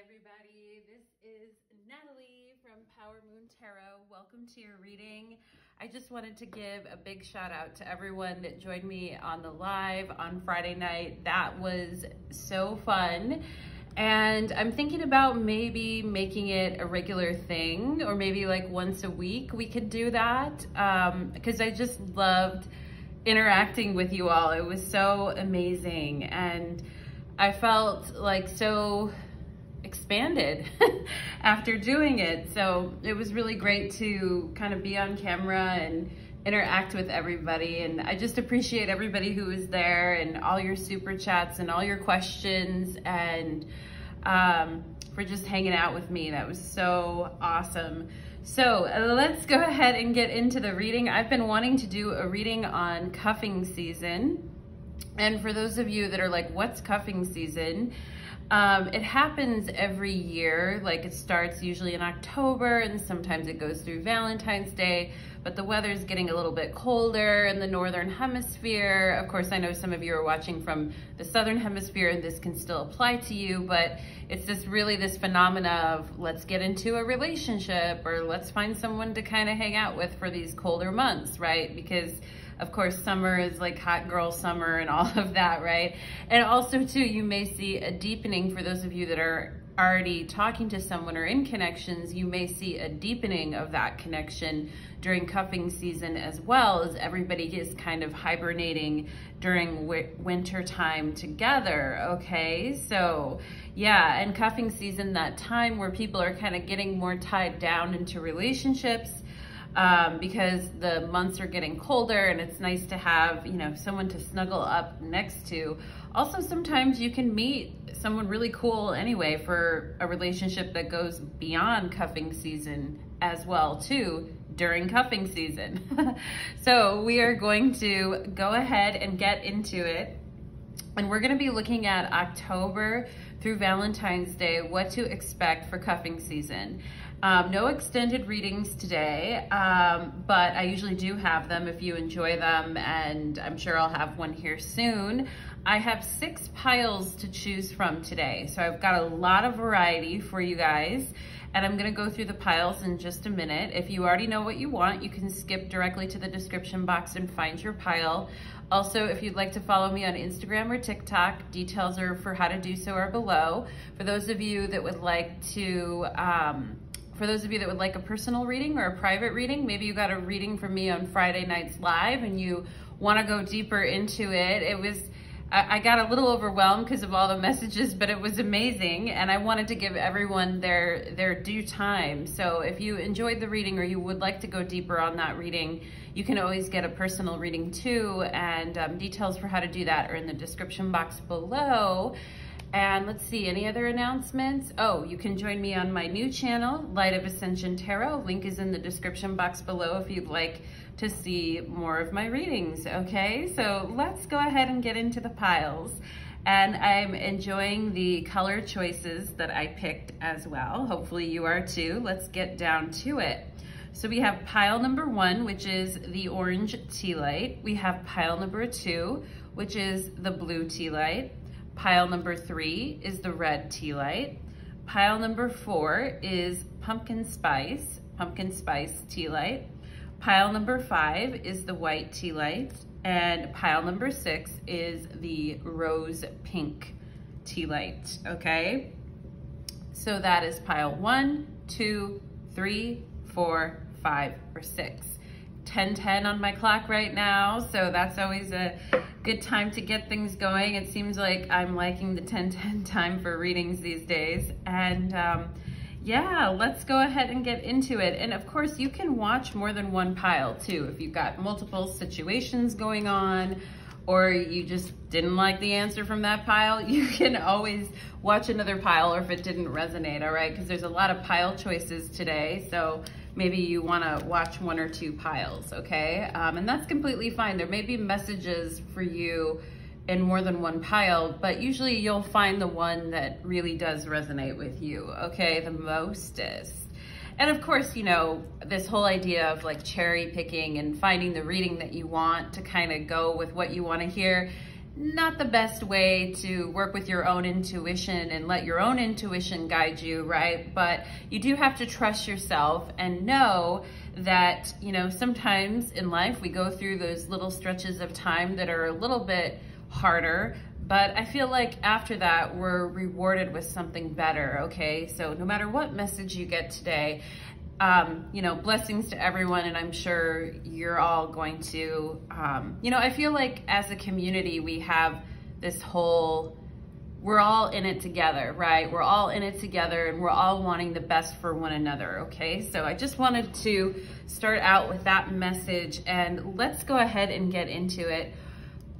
everybody. This is Natalie from Power Moon Tarot. Welcome to your reading. I just wanted to give a big shout out to everyone that joined me on the live on Friday night. That was so fun. And I'm thinking about maybe making it a regular thing, or maybe like once a week we could do that, because I just loved interacting with you all. It was so amazing, and I felt like so expanded after doing it. So it was really great to kind of be on camera and interact with everybody. And I just appreciate everybody who was there and all your super chats and all your questions, and for just hanging out with me. That was so awesome. So let's go ahead and get into the reading. I've been wanting to do a reading on cuffing season. And for those of you that are like, what's cuffing season? It happens every year. Like, it starts usually in October, and sometimes it goes through Valentine's Day, but the weather's getting a little bit colder in the Northern Hemisphere. Of course, I know some of you are watching from the Southern Hemisphere, and this can still apply to you, but it's this phenomena of let's get into a relationship, or let's find someone to kind of hang out with for these colder months, right? Because of course, summer is like hot girl summer and all of that, right? And also too, you may see a deepening for those of you that are already talking to someone or in connections. You may see a deepening of that connection during cuffing season, as well as everybody is kind of hibernating during winter time together, okay? So yeah, and cuffing season, that time where people are kind of getting more tied down into relationships, because the months are getting colder, and it's nice to have, you know, someone to snuggle up next to. Also, sometimes you can meet someone really cool anyway for a relationship that goes beyond cuffing season as well too, during cuffing season. So we are going to go ahead and get into it. And we're gonna be looking at October through Valentine's Day, what to expect for cuffing season. No extended readings today, but I usually do have them if you enjoy them, and I'm sure I'll have one here soon. I have 6 piles to choose from today, so I've got a lot of variety for you guys, and I'm gonna go through the piles in just a minute. If you already know what you want, you can skip directly to the description box and find your pile. Also, if you'd like to follow me on Instagram or TikTok, details are for how to do so are below. For those of you that would like to, a personal reading or a private reading, maybe you got a reading from me on Friday night's live and you want to go deeper into it. I got a little overwhelmed because of all the messages, but it was amazing, and I wanted to give everyone their due time. So if you enjoyed the reading, or you would like to go deeper on that reading, you can always get a personal reading too, and details for how to do that are in the description box below. And let's see, any other announcements? Oh, you can join me on my new channel, Light of Ascension Tarot. Link is in the description box below if you'd like to see more of my readings, okay? So let's go ahead and get into the piles. And I'm enjoying the color choices that I picked as well. Hopefully you are too. Let's get down to it. So we have pile number 1, which is the orange tea light. We have pile number 2, which is the blue tea light. Pile number 3 is the red tea light. Pile number 4 is pumpkin spice tea light. Pile number 5 is the white tea light. And pile number 6 is the rose pink tea light, okay? So that is pile 1, 2, 3, 4, 5, or 6. 10:10 on my clock right now, so that's always a good time to get things going. It seems like I'm liking the 10:10 time for readings these days. And yeah, let's go ahead and get into it. And of course, you can watch more than one pile too. If you've got multiple situations going on, or you just didn't like the answer from that pile, you can always watch another pile, or if it didn't resonate, all right? Because there's a lot of pile choices today, so maybe you wanna watch 1 or 2 piles, okay? And that's completely fine. There may be messages for you in more than one pile, but usually you'll find the one that really does resonate with you, okay, the mostest. And of course, you know, this whole idea of like cherry picking and finding the reading that you want to kind of go with what you want to hear not the best way to work with your own intuition and let your own intuition guide you, right? But you do have to trust yourself and know that, you know, sometimes in life we go through those little stretches of time that are a little bit harder, but I feel like after that we're rewarded with something better, okay? So no matter what message you get today, you know, blessings to everyone, and I'm sure you're all going to, you know, I feel like as a community we have this whole, we're all in it together, right? We're all in it together and we're all wanting the best for one another, okay? So I just wanted to start out with that message, and let's go ahead and get into it.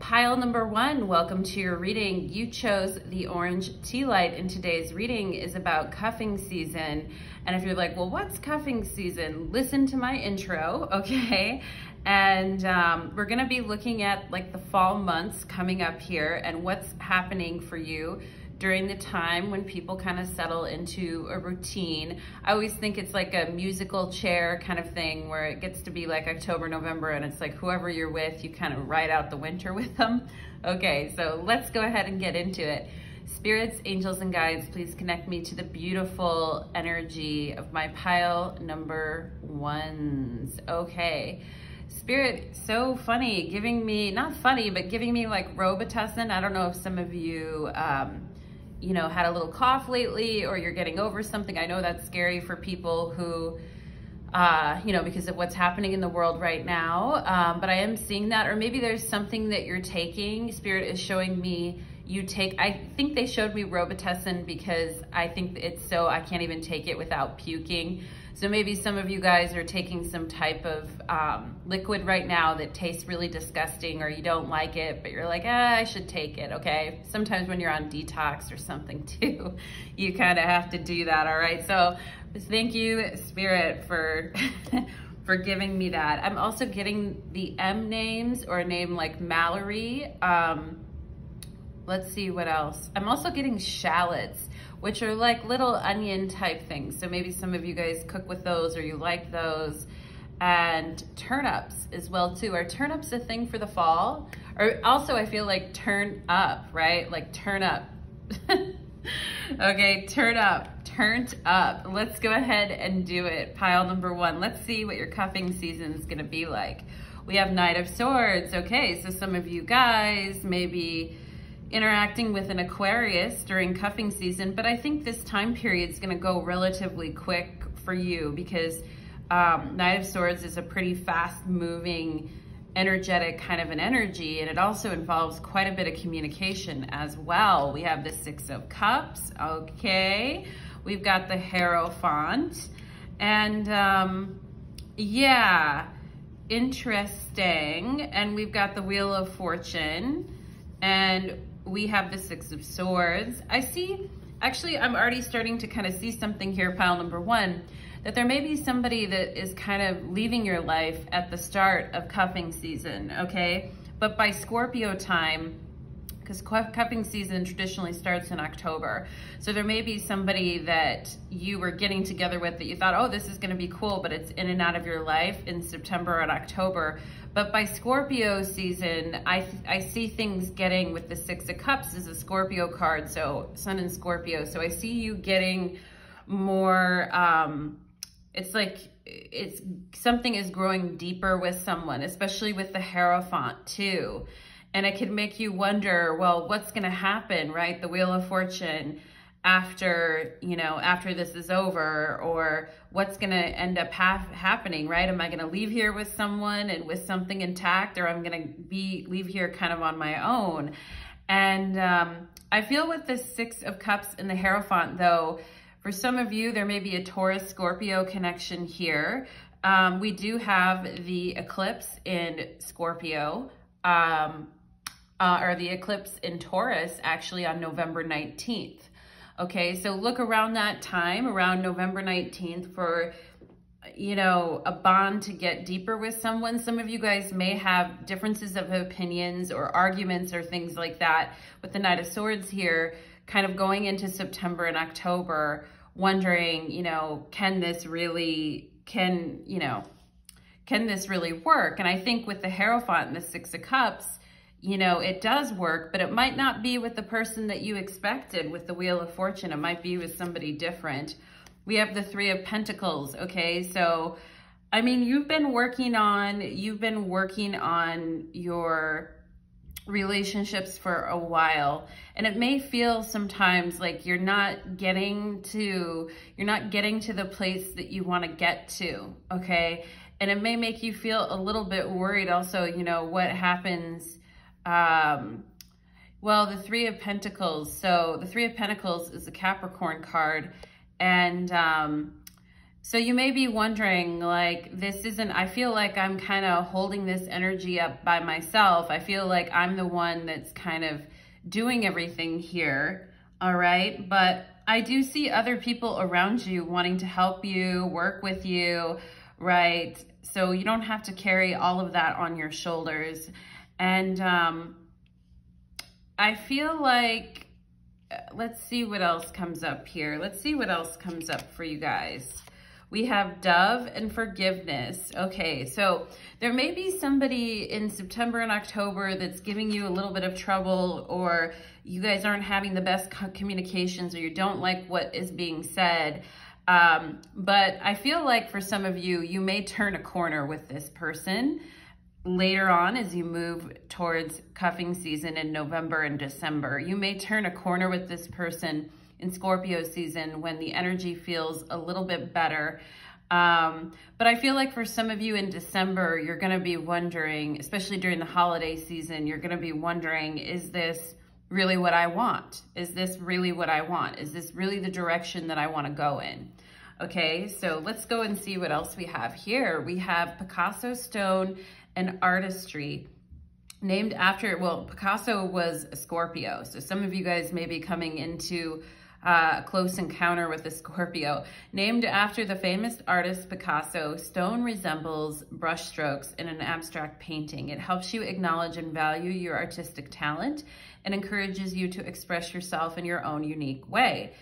Pile number 1, welcome to your reading. You chose the orange tea light, and today's reading is about cuffing season. And if you're like, well, what's cuffing season? Listen to my intro, okay? And we're gonna be looking at like the fall months coming up here and what's happening for you during the time when people kind of settle into a routine. I always think it's like a musical chair kind of thing where it gets to be like October, November, and it's like whoever you're with, you kind of ride out the winter with them. Okay, so let's go ahead and get into it. Spirits, angels, and guides, please connect me to the beautiful energy of my pile number 1s. Okay. Spirit, so funny, giving me, not funny, but giving me like Robitussin. I don't know if some of you, you know, had a little cough lately or you're getting over something. I know that's scary for people who, you know, because of what's happening in the world right now. But I am seeing that, or maybe there's something that you're taking. Spirit is showing me you take, I think they showed me Robitussin because I think it's so, I can't even take it without puking. So maybe some of you guys are taking some type of liquid right now that tastes really disgusting, or you don't like it, but you're like, I should take it, okay? Sometimes when you're on detox or something too, you kind of have to do that, all right? So thank you, Spirit, for for giving me that. I'm also getting the M names, or a name like Mallory. Let's see what else. I'm also getting shallots, which are like little onion type things. So maybe some of you guys cook with those or you like those. And turnips as well too. Are turnips a thing for the fall? Or also I feel like turn up, right? Like turn up. Okay, turn up, turned up. Let's go ahead and do it. Pile number 1. Let's see what your cuffing season is gonna be like. We have Knight of Swords. Okay, so some of you guys maybe interacting with an Aquarius during cuffing season, but I think this time period is going to go relatively quick for you because Knight of Swords is a pretty fast moving, energetic kind of an energy, and it also involves quite a bit of communication as well. We have the 6 of Cups, okay. We've got the Hierophant, and yeah, interesting. And we've got the Wheel of Fortune, and we have the 6 of Swords. I see, actually, I'm already starting to kind of see something here, pile number 1, that there may be somebody that is kind of leaving your life at the start of cuffing season, okay? But by Scorpio time, because cuffing season traditionally starts in October. So there may be somebody that you were getting together with that you thought, oh, this is gonna be cool, but it's in and out of your life in September and October. But by Scorpio season, I see things getting, with the 6 of Cups is a Scorpio card, so Sun in Scorpio. So I see you getting more, it's like something is growing deeper with someone, especially with the Hierophant too. And it can make you wonder, well, what's gonna happen, right? The Wheel of Fortune after, you know, after this is over, or what's gonna end up happening, right? Am I gonna leave here with someone and with something intact, or I'm gonna leave here kind of on my own? And I feel with the 6 of Cups and the Hierophant though, for some of you, there may be a Taurus-Scorpio connection here. We do have the eclipse in Scorpio, or the eclipse in Taurus actually on November 19th. Okay, so look around that time, around November 19th, for, you know, a bond to get deeper with someone. Some of you guys may have differences of opinions or arguments or things like that with the Knight of Swords here, kind of going into September and October, wondering, you know, can this really work? And I think with the Hierophant and the 6 of Cups, you know, it does work, but it might not be with the person that you expected with the Wheel of Fortune. It might be with somebody different. We have the Three of Pentacles, okay? So, I mean, you've been working on your relationships for a while, and it may feel sometimes like you're not getting to the place that you want to get to, okay? And it may make you feel a little bit worried also, you know, what happens. Well, the Three of Pentacles. So the Three of Pentacles is a Capricorn card. And so you may be wondering, like, I feel like I'm kind of holding this energy up by myself. I feel like I'm the one that's kind of doing everything here. All right. But I do see other people around you wanting to help you, work with you, right? So you don't have to carry all of that on your shoulders. And I feel like, let's see what else comes up here. Let's see what else comes up for you guys. We have Dove and Forgiveness. Okay, so there may be somebody in September and October that's giving you a little bit of trouble, or you guys aren't having the best communications, or you don't like what is being said. But I feel like for some of you, you may turn a corner with this person later on as you move towards cuffing season in November and December. You may turn a corner with this person in Scorpio season when the energy feels a little bit better. But I feel like for some of you in December, you're going to be wondering, especially during the holiday season, you're going to be wondering, is this really what I want? Is this really what I want? Is this really the direction that I want to go in? Okay, so let's go and see what else we have here. We have Picasso stone and artistry, named after, well, Picasso was a Scorpio. So some of you guys may be coming into a close encounter with a Scorpio. Named after the famous artist Picasso, stone resembles brushstrokes in an abstract painting. It helps you acknowledge and value your artistic talent and encourages you to express yourself in your own unique way.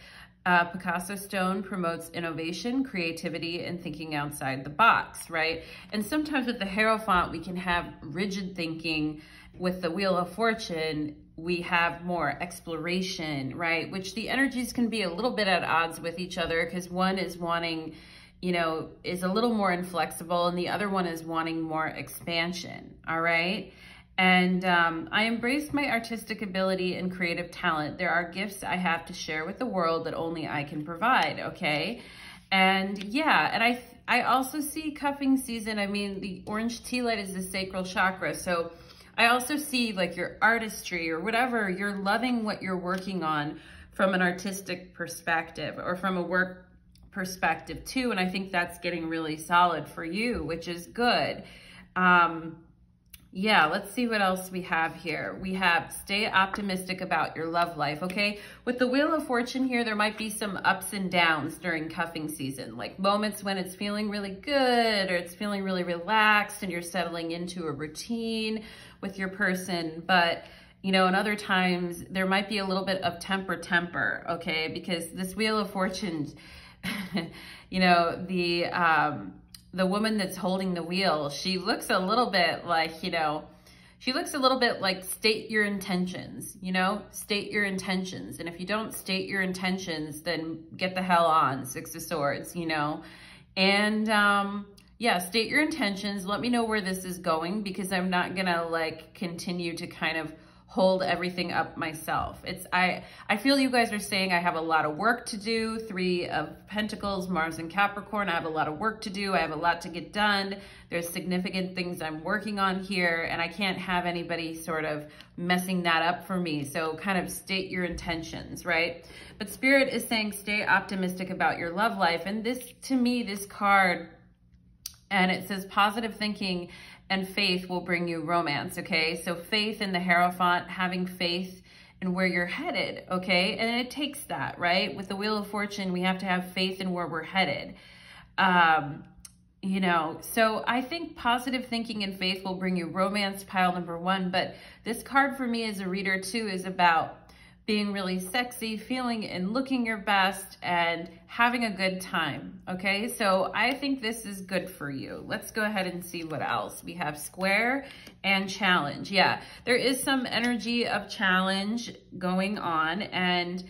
Picasso stone promotes innovation, creativity, and thinking outside the box, right? And sometimes with the Hierophant, we can have rigid thinking. With the Wheel of Fortune, we have more exploration, right? Which the energies can be a little bit at odds with each other, because one is wanting, you know, is a little more inflexible, and the other one is wanting more expansion, all right? And I embrace my artistic ability and creative talent. There are gifts I have to share with the world that only I can provide, okay? And yeah, and I also see cuffing season. I mean, the orange tea light is the sacral chakra. So I also see like your artistry or whatever, you're loving what you're working on from an artistic perspective or from a work perspective too. And I think that's getting really solid for you, which is good. Yeah, let's see what else we have here. We have stay optimistic about your love life, okay? With the Wheel of Fortune here, there might be some ups and downs during cuffing season, like moments when it's feeling really good or it's feeling really relaxed and you're settling into a routine with your person. But, you know, and other times there might be a little bit of temper, okay? Because this Wheel of Fortune, you know, the woman that's holding the wheel, she looks a little bit like, you know, she looks a little bit like state your intentions, you know, state your intentions. And if you don't state your intentions, then get the hell on, Six of Swords, you know. And yeah, state your intentions. Let me know where this is going, because I'm not gonna like continue to kind of hold everything up myself. I feel you guys are saying I have a lot of work to do. Three of Pentacles, Mars and Capricorn. I have a lot of work to do. I have a lot to get done. There's significant things I'm working on here, and I can't have anybody sort of messing that up for me. So kind of state your intentions, right? But Spirit is saying stay optimistic about your love life. And this, to me, this card, and it says positive thinking and faith will bring you romance, okay? So faith in the Hierophant, having faith in where you're headed, okay? And it takes that, right? With the Wheel of Fortune, we have to have faith in where we're headed. You know, so I think positive thinking and faith will bring you romance, pile number one. But this card for me as a reader too is about being really sexy, feeling and looking your best, and having a good time, okay? So I think this is good for you. Let's go ahead and see what else. We have square and challenge. Yeah, there is some energy of challenge going on, and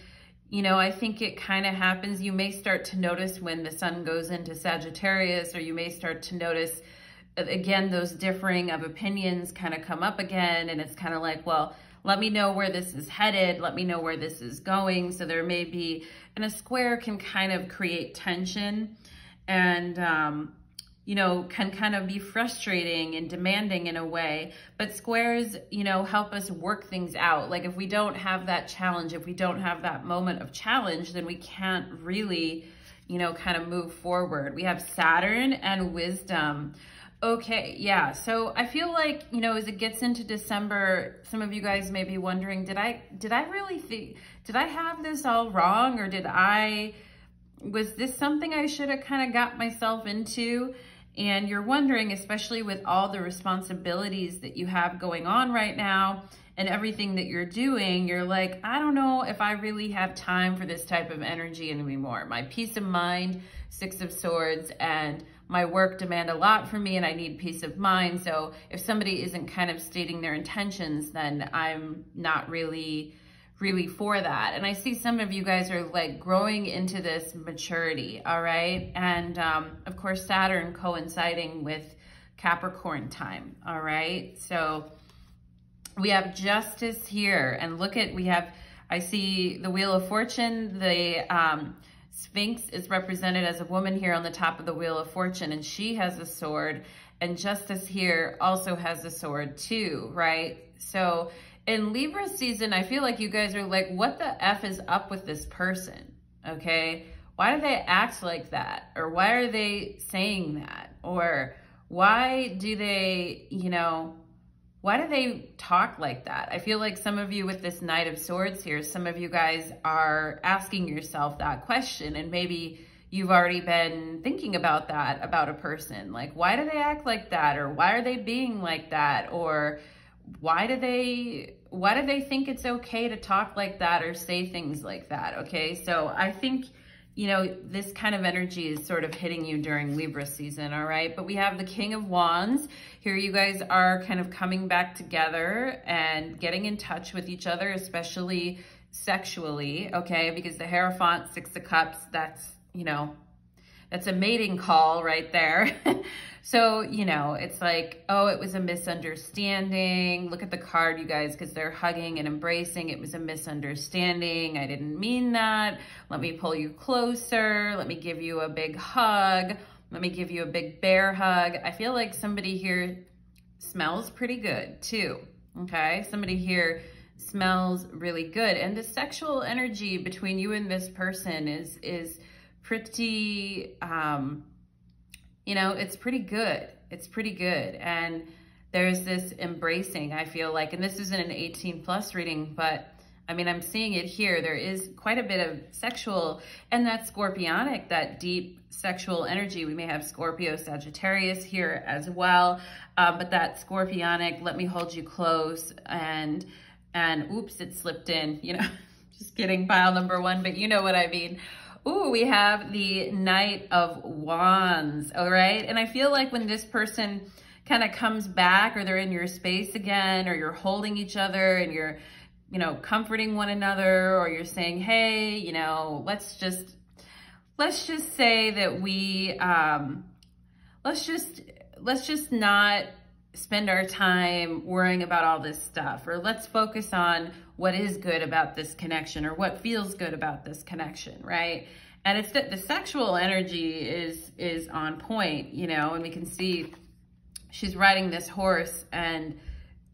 you know, I think it kind of happens. You may start to notice when the sun goes into Sagittarius, or you may start to notice, again, those differing of opinions kind of come up again, and it's kind of like, well, let me know where this is headed. Let me know where this is going. So there may be, and a square can kind of create tension and, you know, can kind of be frustrating and demanding in a way. But squares, you know, help us work things out. Like if we don't have that challenge, if we don't have that moment of challenge, then we can't really, you know, kind of move forward. We have Saturn and wisdom. Okay, yeah, so I feel like, you know, as it gets into December, some of you guys may be wondering, did I really think, did I have this all wrong, or was this something I should have kind of got myself into? And you're wondering, especially with all the responsibilities that you have going on right now and everything that you're doing, you're like, I don't know if I really have time for this type of energy anymore. My peace of mind, Six of Swords, and my work demand a lot from me, and I need peace of mind. So if somebody isn't kind of stating their intentions, then I'm not really for that. And I see some of you guys are like growing into this maturity, all right? And of course, Saturn coinciding with Capricorn time, all right? So we have justice here, and look at, I see the Wheel of Fortune, the Sphinx is represented as a woman here on the top of the Wheel of Fortune, and she has a sword, and Justice here also has a sword too, right? So in Libra season, I feel like you guys are like, what the F is up with this person, okay? Why do they act like that? Or why are they saying that? Or why do they, you know, why do they talk like that? I feel like some of you with this Knight of Swords here, some of you guys are asking yourself that question, and maybe you've already been thinking about that about a person. Like, why do they act like that? Or why are they being like that? Or why do they think it's okay to talk like that or say things like that? Okay, so I think, you know, this kind of energy is sort of hitting you during Libra season, all right? But we have the King of Wands. Here you guys are kind of coming back together and getting in touch with each other, especially sexually, okay? Because the Hierophant, Six of Cups, that's, you know, that's a mating call right there. So, you know, it's like, oh, it was a misunderstanding. Look at the card, you guys, because they're hugging and embracing. It was a misunderstanding. I didn't mean that. Let me pull you closer. Let me give you a big hug. Let me give you a big bear hug. I feel like somebody here smells pretty good too, okay? Somebody here smells really good. And the sexual energy between you and this person is pretty, you know, it's pretty good. It's pretty good. And there's this embracing, I feel like, and this isn't an 18+ reading, but I mean, I'm seeing it here. There is quite a bit of sexual, and that scorpionic, that deep sexual energy. We may have Scorpio, Sagittarius here as well, but that scorpionic, let me hold you close, and oops, it slipped in, you know, just kidding, pile number one, but you know what I mean. Ooh, we have the Knight of Wands, all right? And I feel like when this person kind of comes back, or they're in your space again, or you're holding each other and you're, you know, comforting one another, or you're saying, hey, you know, let's just say that we, let's just not spend our time worrying about all this stuff, or let's focus on what is good about this connection, or what feels good about this connection, right? And it's that the sexual energy is on point, you know, and we can see she's riding this horse, and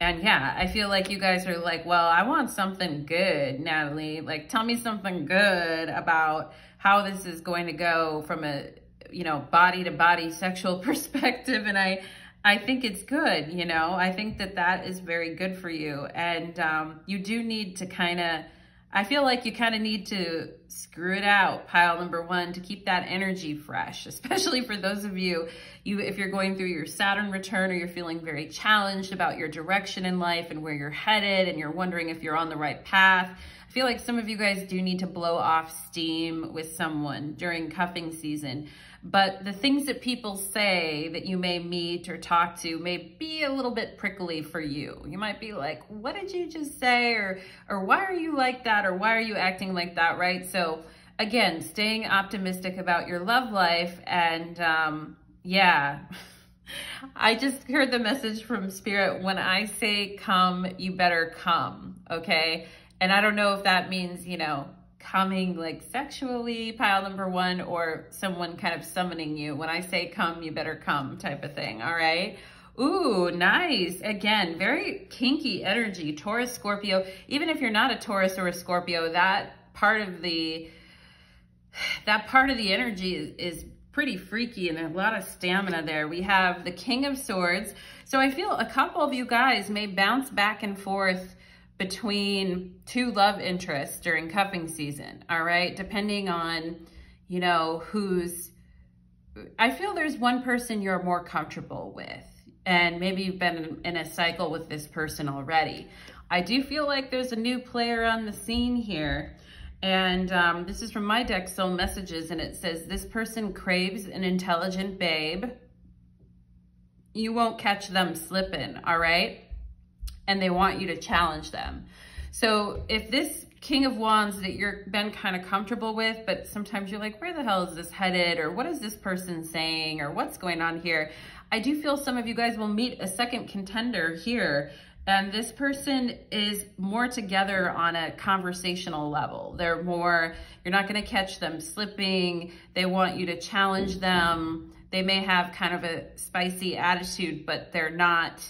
yeah, I feel like you guys are like, well, I want something good, Natalie. Like, tell me something good about how this is going to go from a, you know, body to body sexual perspective. And I think it's good, you know, I think that is very good for you. And you do need to kind of, I feel like you kind of need to screw it out, pile number one, to keep that energy fresh, especially for those of you, if you're going through your Saturn return, or you're feeling very challenged about your direction in life and where you're headed, and you're wondering if you're on the right path. I feel like some of you guys do need to blow off steam with someone during cuffing season. But the things that people say that you may meet or talk to may be a little bit prickly for you. You might be like, what did you just say? Or why are you like that? Or why are you acting like that, right? So again, staying optimistic about your love life. And yeah, I just heard the message from Spirit. When I say come, you better come, okay? And I don't know if that means, you know, coming like sexually, pile number one, or someone kind of summoning you. When I say come, you better come type of thing, all right? Ooh, nice. Again, very kinky energy, Taurus, Scorpio. Even if you're not a Taurus or a Scorpio, that part of the energy is pretty freaky and a lot of stamina there. We have the King of Swords. So I feel a couple of you guys may bounce back and forth between two love interests during cuffing season, all right? Depending on, you know, I feel there's one person you're more comfortable with, and maybe you've been in a cycle with this person already. I do feel like there's a new player on the scene here. And this is from my deck, Soul Messages, and it says, this person craves an intelligent babe. You won't catch them slipping, all right? And they want you to challenge them. So if this King of Wands that you've been kind of comfortable with, but sometimes you're like, where the hell is this headed? Or what is this person saying? Or what's going on here? I do feel some of you guys will meet a second contender here. And this person is more together on a conversational level. They're more, you're not gonna catch them slipping. They want you to challenge them. They may have kind of a spicy attitude, but they're not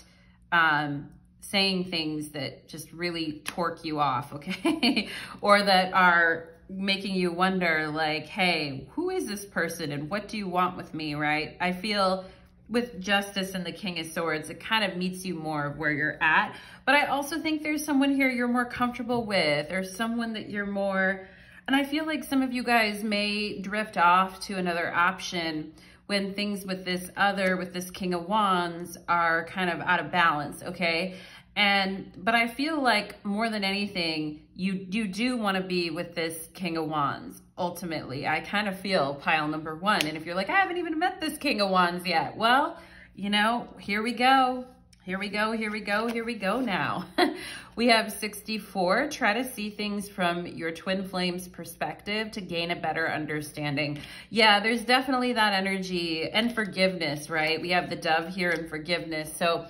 saying things that just really torque you off, okay? Or that are making you wonder like, hey, who is this person and what do you want with me, right? I feel with Justice and the King of Swords, it kind of meets you more of where you're at. But I also think there's someone here you're more comfortable with, or someone that you're more, and I feel like some of you guys may drift off to another option when things with this King of Wands are kind of out of balance, okay? But I feel like more than anything, you do want to be with this King of Wands. Ultimately, I kind of feel pile number one. And if you're like, I haven't even met this King of Wands yet. Well, you know, here we go. Here we go, here we go, here we go now. We have 64. Try to see things from your twin flame's perspective to gain a better understanding. Yeah, there's definitely that energy and forgiveness, right? We have the Dove here and forgiveness. So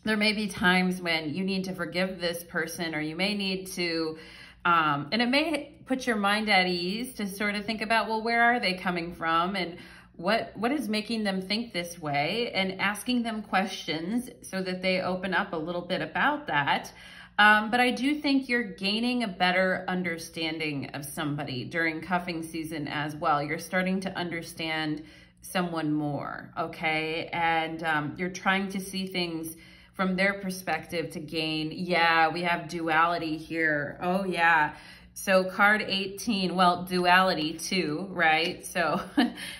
there may be times when you need to forgive this person, or you may need to, and it may put your mind at ease to sort of think about, well, where are they coming from? And what is making them think this way? And asking them questions so that they open up a little bit about that. But I do think you're gaining a better understanding of somebody during cuffing season as well. You're starting to understand someone more, okay? And you're trying to see things from their perspective to gain. Yeah, we have duality here. Oh yeah. So card 18, well, duality too, right? So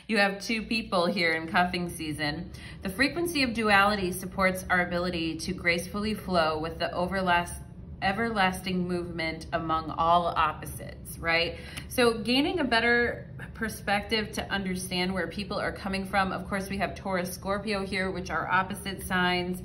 you have two people here in cuffing season. The frequency of duality supports our ability to gracefully flow with the everlasting movement among all opposites, right? So gaining a better perspective to understand where people are coming from. Of course, we have Taurus, Scorpio here, which are opposite signs.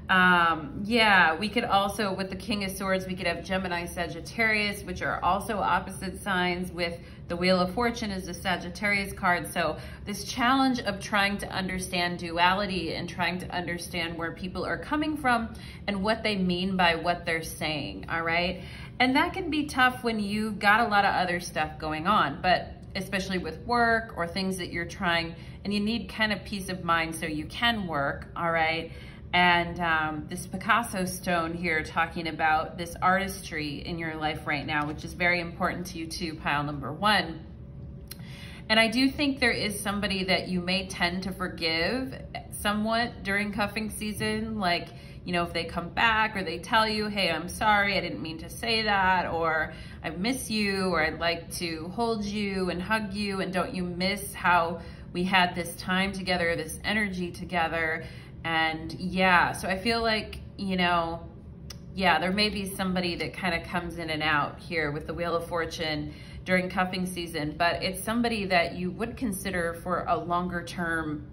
Yeah, we could also, with the King of Swords, we could have Gemini, Sagittarius, which are also opposite signs. With the Wheel of Fortune is the Sagittarius card. So this challenge of trying to understand duality and trying to understand where people are coming from and what they mean by what they're saying, all right? And that can be tough when you've got a lot of other stuff going on, but especially with work or things that you're trying, and you need kind of peace of mind so you can work, all right? And this Picasso stone here talking about this artistry in your life right now, which is very important to you too, pile number one. And I do think there is somebody that you may tend to forgive somewhat during cuffing season. Like, you know, if they come back or they tell you, hey, I'm sorry, I didn't mean to say that, or I miss you, or I'd like to hold you and hug you, and don't you miss how we had this time together, this energy together. And yeah, so I feel like, you know, yeah, there may be somebody that kind of comes in and out here with the Wheel of Fortune during cuffing season, but it's somebody that you would consider for a longer term,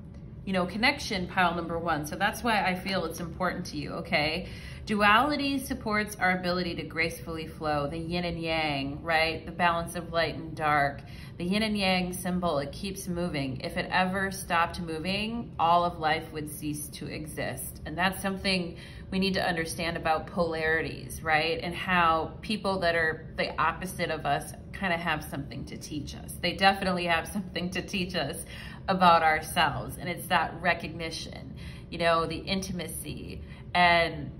you know, connection, pile number one. So that's why I feel it's important to you, okay? Duality supports our ability to gracefully flow, the yin and yang, right? The balance of light and dark. The yin and yang symbol, it keeps moving. If it ever stopped moving, all of life would cease to exist. And that's something we need to understand about polarities, right? And how people that are the opposite of us kind of have something to teach us. They definitely have something to teach us about ourselves. And it's that recognition, you know, the intimacy. And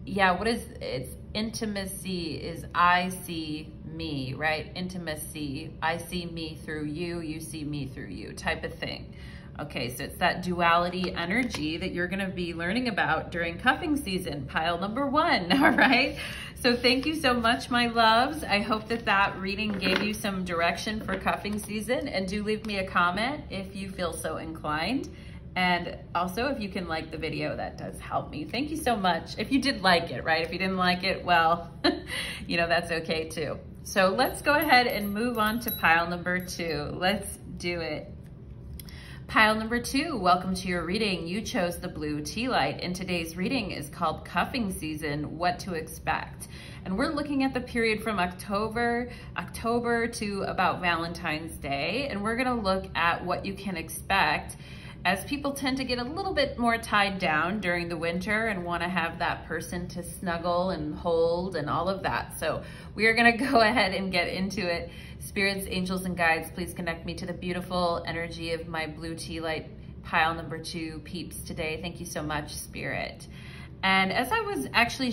yeah, it's intimacy is I see me, right? Intimacy, I see me through you, you see me through you type of thing. Okay, so it's that duality energy that you're gonna be learning about during cuffing season, pile number one, all right? So thank you so much, my loves. I hope that that reading gave you some direction for cuffing season, and do leave me a comment if you feel so inclined. And also, if you can like the video, that does help me. Thank you so much. If you did like it, right? If you didn't like it, well, you know, that's okay too. So let's go ahead and move on to pile number two. Let's do it. Pile number two, welcome to your reading. You chose the blue tea light, and today's reading is called Cuffing Season, What to Expect. And we're looking at the period from October to about Valentine's Day, and we're gonna look at what you can expect as people tend to get a little bit more tied down during the winter and want to have that person to snuggle and hold and all of that. So we are going to go ahead and get into it. Spirits, angels, and guides, please connect me to the beautiful energy of my blue tea light pile number two peeps today. Thank you so much, Spirit. And as I was actually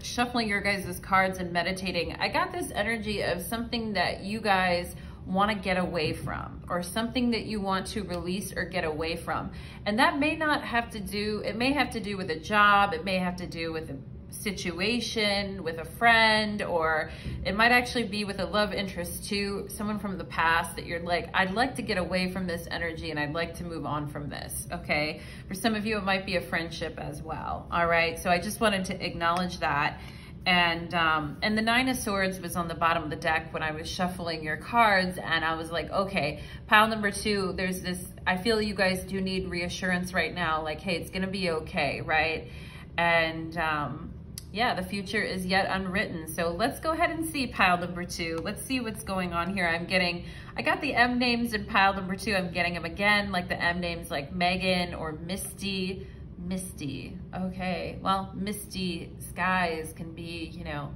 shuffling your guys' cards and meditating, I got this energy of something that you guys want to get away from, or something that you want to release or get away from. And that may not have to do, it may have to do with a job, it may have to do with a situation, with a friend, or it might actually be with a love interest too, someone from the past that you're like, I'd like to get away from this energy and I'd like to move on from this, okay? For some of you, it might be a friendship as well, all right? So I just wanted to acknowledge that. And the Nine of Swords was on the bottom of the deck when I was shuffling your cards, and I was like, okay, pile number two, there's this, I feel you guys do need reassurance right now, like, hey, it's gonna be okay, right? And yeah, the future is yet unwritten. So let's go ahead and see pile number two. Let's see what's going on here. I got the M names in pile number two. I'm getting them again, like the M names like Megan or Misty. Misty, okay. Well, misty skies can be, you know,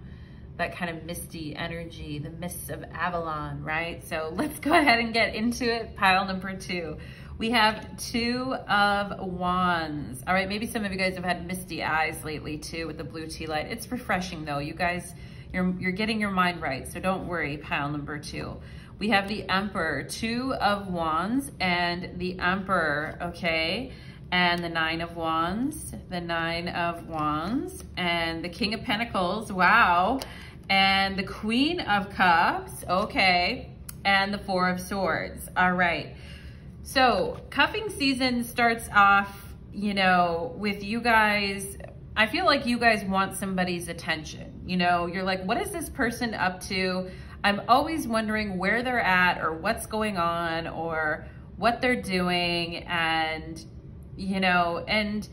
that kind of misty energy, the mists of Avalon, right? So let's go ahead and get into it. Pile number two. We have Two of Wands. All right, maybe some of you guys have had misty eyes lately too with the blue tea light. It's refreshing though. You guys, you're getting your mind right, so don't worry, pile number two. We have the Emperor, Two of Wands and the Emperor, okay? And the Nine of Wands, the Nine of Wands, and the King of Pentacles, wow. And the Queen of Cups, okay. And the Four of Swords, all right. So cuffing season starts off, you know, with you guys. I feel like you guys want somebody's attention. You know, you're like, what is this person up to? I'm always wondering where they're at or what's going on or what they're doing, and you know, and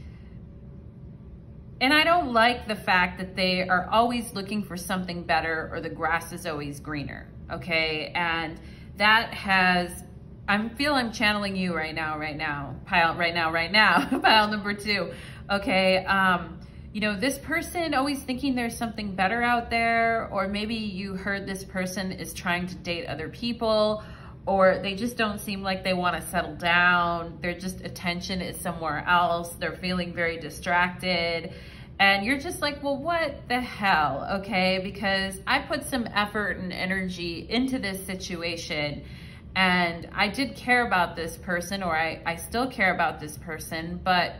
I don't like the fact that they are always looking for something better or the grass is always greener, okay? And that has, I'm channeling you right now, pile number two, okay? You know, this person always thinking there's something better out there, or maybe you heard this person is trying to date other people, or they just don't seem like they want to settle down. Their just attention is somewhere else. They're feeling very distracted. And you're just like, well, what the hell, okay? Because I put some effort and energy into this situation, and I did care about this person, or I still care about this person, but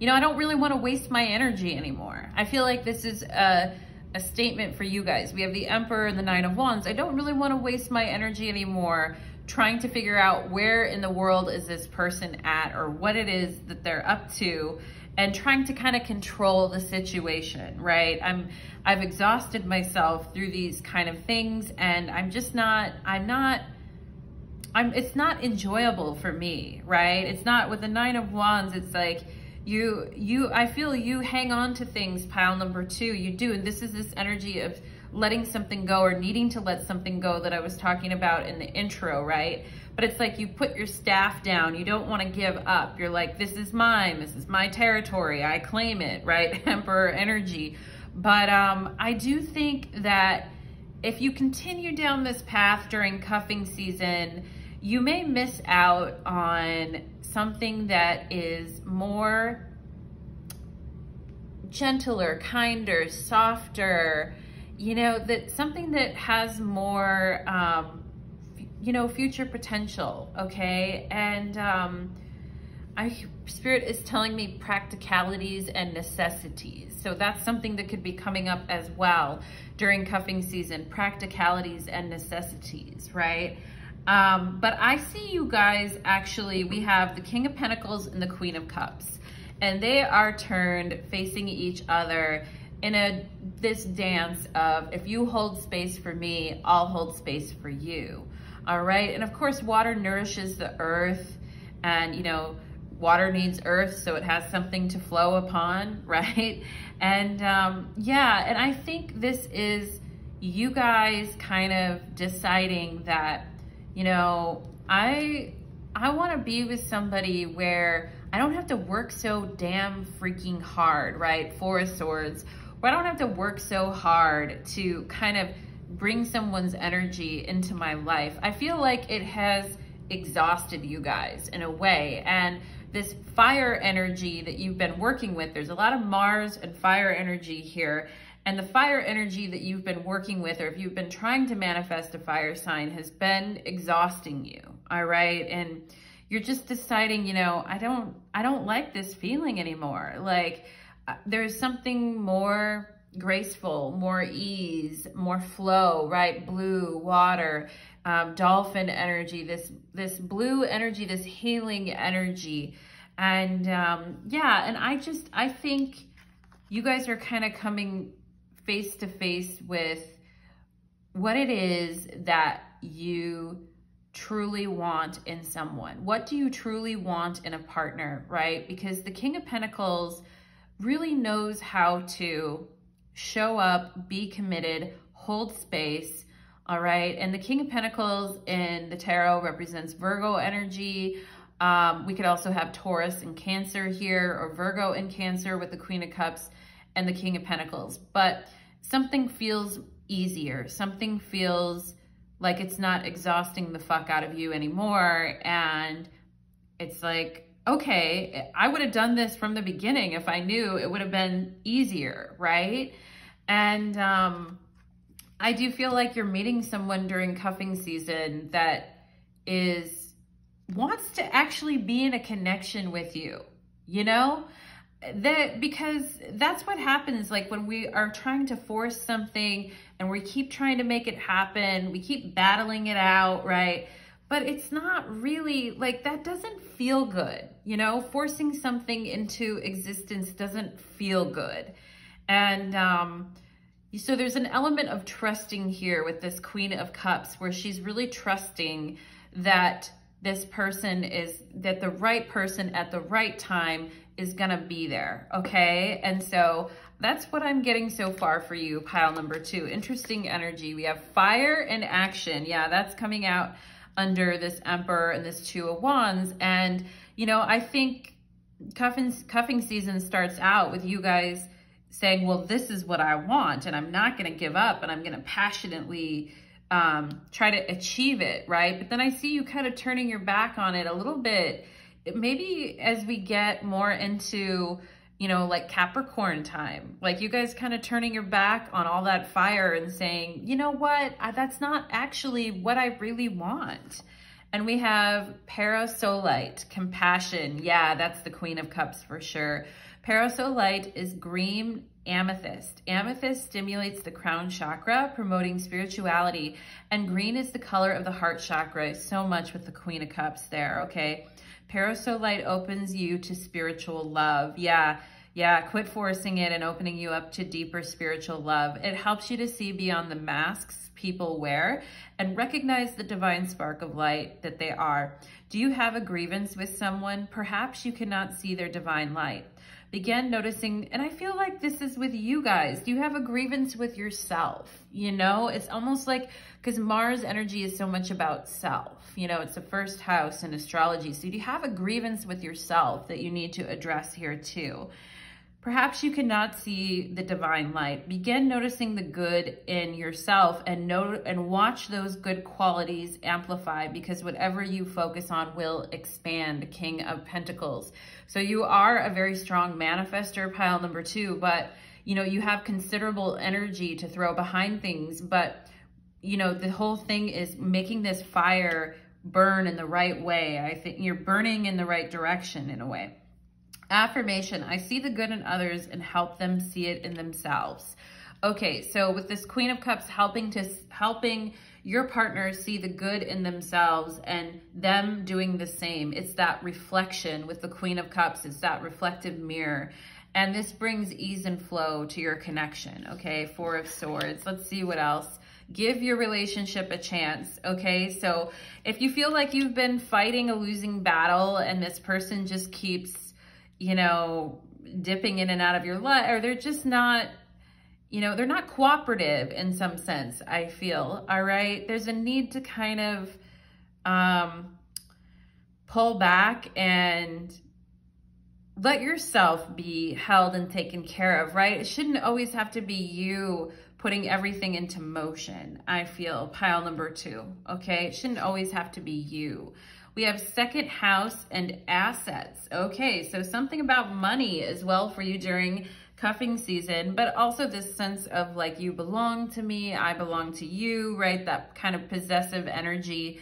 you know, I don't really want to waste my energy anymore. I feel like this is a statement for you guys. We have the Emperor and the Nine of Wands. I don't really want to waste my energy anymore trying to figure out where in the world is this person at, or what it is that they're up to, and trying to kind of control the situation, right? I've exhausted myself through these kind of things, and it's not enjoyable for me, right? It's not, with the Nine of Wands, it's like I feel you hang on to things, pile number 2, you do. And this is this energy of letting something go, or needing to let something go, that I was talking about in the intro, right? But it's like you put your staff down. You don't want to give up. You're like, this is mine. This is my territory. I claim it, right? Emperor energy. But I do think that if you continue down this path during cuffing season, you may miss out on something that is more gentler, kinder, softer, you know, that something that has more, you know, future potential, okay? And Spirit is telling me practicalities and necessities. So that's something that could be coming up as well during cuffing season, practicalities and necessities, right? But I see you guys, actually, we have the King of Pentacles and the Queen of Cups, and they are turned facing each other in this dance of, if you hold space for me, I'll hold space for you. All right. And of course, water nourishes the earth, and, you know, water needs earth, so it has something to flow upon, right? And yeah, and I think this is you guys kind of deciding that, you know, I want to be with somebody where I don't have to work so damn freaking hard, right? Four of Swords, where I don't have to work so hard to kind of bring someone's energy into my life. I feel like it has exhausted you guys in a way. And this fire energy that you've been working with, there's a lot of Mars and fire energy here. And the fire energy that you've been working with, or if you've been trying to manifest a fire sign, has been exhausting you, all right? And you're just deciding, you know, I don't like this feeling anymore. Like, there's something more graceful, more ease, more flow, right? Blue, water, dolphin energy, this blue energy, this healing energy. And yeah, and I think you guys are kind of coming face to face with what it is that you truly want in someone. What do you truly want in a partner, right? Because the King of Pentacles really knows how to show up, be committed, hold space, all right? And the King of Pentacles in the tarot represents Virgo energy. We could also have Taurus and Cancer here, or Virgo and Cancer with the Queen of Cups and the King of Pentacles. But something feels easier. Something feels like it's not exhausting the fuck out of you anymore. And it's like, okay, I would have done this from the beginning if I knew it would have been easier, right? And I do feel like you're meeting someone during cuffing season that wants to actually be in a connection with you, you know? Because that's what happens, like when we are trying to force something and we keep trying to make it happen, we keep battling it out, right? But it's not really, like, that doesn't feel good, you know? Forcing something into existence doesn't feel good. And so there's an element of trusting here with this Queen of Cups, where she's really trusting that this person that the right person at the right time is gonna be there, okay? And so that's what I'm getting so far for you, pile number 2. Interesting energy. We have fire and action. Yeah, that's coming out under this Emperor and this Two of Wands. And, you know, I think cuffing season starts out with you guys saying, well, this is what I want, and I'm not going to give up, and I'm going to passionately try to achieve it, right? But then I see you kind of turning your back on it a little bit, maybe as we get more into, you know, like Capricorn time, like you guys kind of turning your back on all that fire and saying, you know what, that's not actually what I really want. And we have Parasolite, compassion. Yeah, that's the Queen of Cups for sure. Parasolite is green Amethyst. Amethyst stimulates the crown chakra, promoting spirituality. And green is the color of the heart chakra, so much with the Queen of Cups there, okay? Parasolite opens you to spiritual love. Yeah, quit forcing it and opening you up to deeper spiritual love. It helps you to see beyond the masks people wear and recognize the divine spark of light that they are. Do you have a grievance with someone? Perhaps you cannot see their divine light. Begin noticing, and I feel like this is with you guys. Do you have a grievance with yourself? You know, it's almost like, because Mars energy is so much about self. You know, it's the first house in astrology. So do you have a grievance with yourself that you need to address here too? Perhaps you cannot see the divine light. Begin noticing the good in yourself and watch those good qualities amplify, because whatever you focus on will expand. King of Pentacles. So you are a very strong manifester, pile number 2, but you know, you have considerable energy to throw behind things, but you know, the whole thing is making this fire burn in the right way. I think you're burning in the right direction in a way. Affirmation, I see the good in others and help them see it in themselves. Okay, so with this Queen of Cups helping your partner see the good in themselves and them doing the same. It's that reflection with the Queen of Cups. It's that reflective mirror. And this brings ease and flow to your connection, okay? 4 of Swords. Let's see what else. Give your relationship a chance, okay? So if you feel like you've been fighting a losing battle and this person just keeps, you know, dipping in and out of your life, or they're just not, you know, they're not cooperative in some sense, I feel, all right? There's a need to kind of pull back and let yourself be held and taken care of, right? It shouldn't always have to be you putting everything into motion, I feel, pile number 2, okay? It shouldn't always have to be you. We have second house and assets. Okay, so something about money as well for you during cuffing season, but also this sense of like, you belong to me, I belong to you, right? That kind of possessive energy,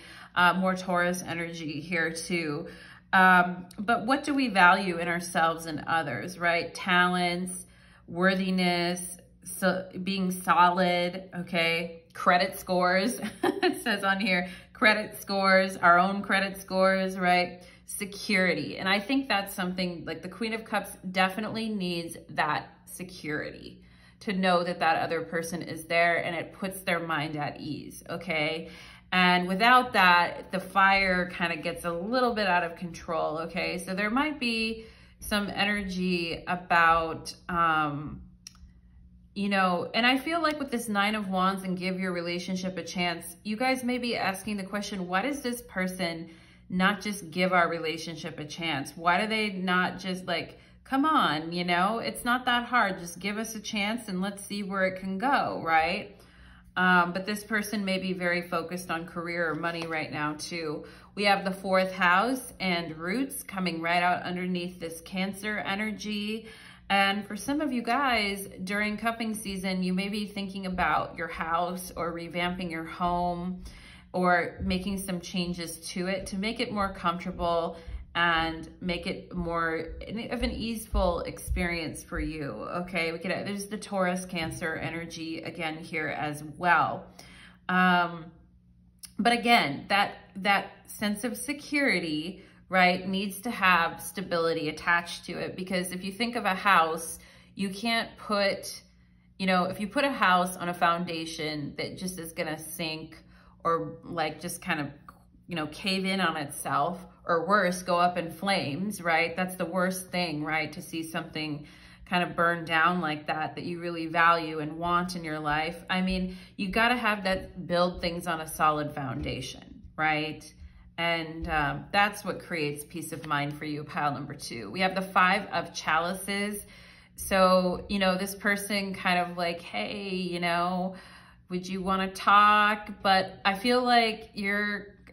more Taurus energy here too. But what do we value in ourselves and others, right? Talents, worthiness, so being solid, okay? Credit scores, it says on here, credit scores, our own credit scores, right? Security. And I think that's something like the Queen of Cups definitely needs that security to know that that other person is there, and it puts their mind at ease, okay? And without that, the fire kind of gets a little bit out of control, okay? So there might be some energy about, you know, and I feel like with this 9 of Wands and give your relationship a chance, you guys may be asking the question, why does this person not just give our relationship a chance? Why do they not just like, come on, you know, it's not that hard. Just give us a chance and let's see where it can go, right? But this person may be very focused on career or money right now too. We have the 4th house and roots coming right out underneath this Cancer energy. And for some of you guys, during cuffing season, you may be thinking about your house or revamping your home or making some changes to it to make it more comfortable and make it more of an easeful experience for you, okay? There's the Taurus Cancer energy again here as well. But again, that sense of security, right, needs to have stability attached to it, because if you think of a house, you can't put, you know, if you put a house on a foundation that just is gonna sink or like just kind of, you know, cave in on itself, or worse, go up in flames, right? That's the worst thing, right? To see something kind of burn down like that you really value and want in your life. I mean, you gotta have that, build things on a solid foundation, right? And that's what creates peace of mind for you, pile number 2. We have the 5 of Chalices. So, you know, this person kind of like, hey, you know, would you want to talk? But I feel like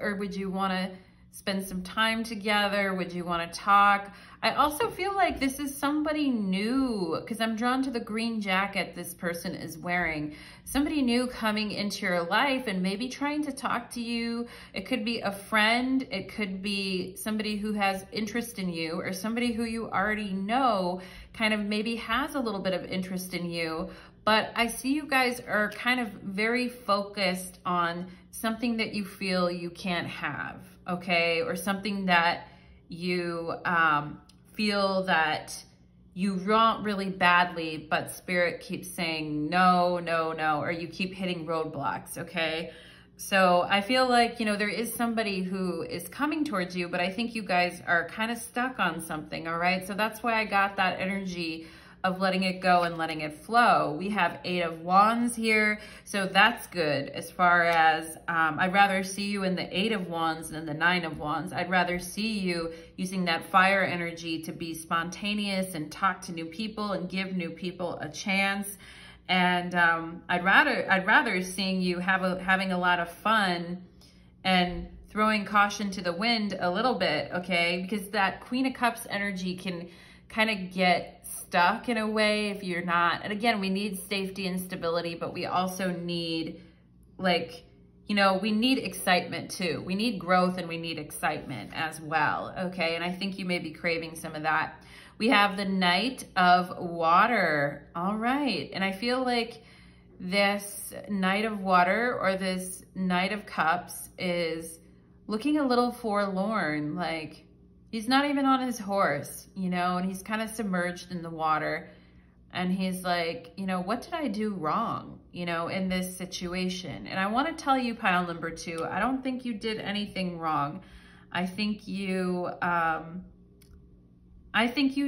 or would you want to spend some time together? Would you want to talk? I also feel like this is somebody new, because I'm drawn to the green jacket this person is wearing. Somebody new coming into your life and maybe trying to talk to you. It could be a friend. It could be somebody who has interest in you, or somebody who you already know kind of maybe has a little bit of interest in you. But I see you guys are kind of very focused on something that you feel you can't have, okay? Or something that you feel that you want really badly, but spirit keeps saying no, no, no, or you keep hitting roadblocks, okay? So I feel like, you know, there is somebody who is coming towards you, but I think you guys are kind of stuck on something, all right? So that's why I got that energy of letting it go and letting it flow. We have 8 of Wands here, so that's good. As far as, I'd rather see you in the 8 of Wands than the 9 of Wands. I'd rather see you using that fire energy to be spontaneous and talk to new people and give new people a chance. And I'd rather seeing you having a lot of fun and throwing caution to the wind a little bit, okay? Because that Queen of Cups energy can kind of get stuck in a way if you're not. And again, we need safety and stability, but we also need, like, you know, we need excitement too. We need growth and we need excitement as well, okay? And I think you may be craving some of that. We have the Knight of Water. All right. And I feel like this Knight of Water or this Knight of Cups is looking a little forlorn, like, he's not even on his horse, you know, and he's kind of submerged in the water. And he's like, you know, what did I do wrong, you know, in this situation? And I want to tell you, pile number 2, I don't think you did anything wrong. I think you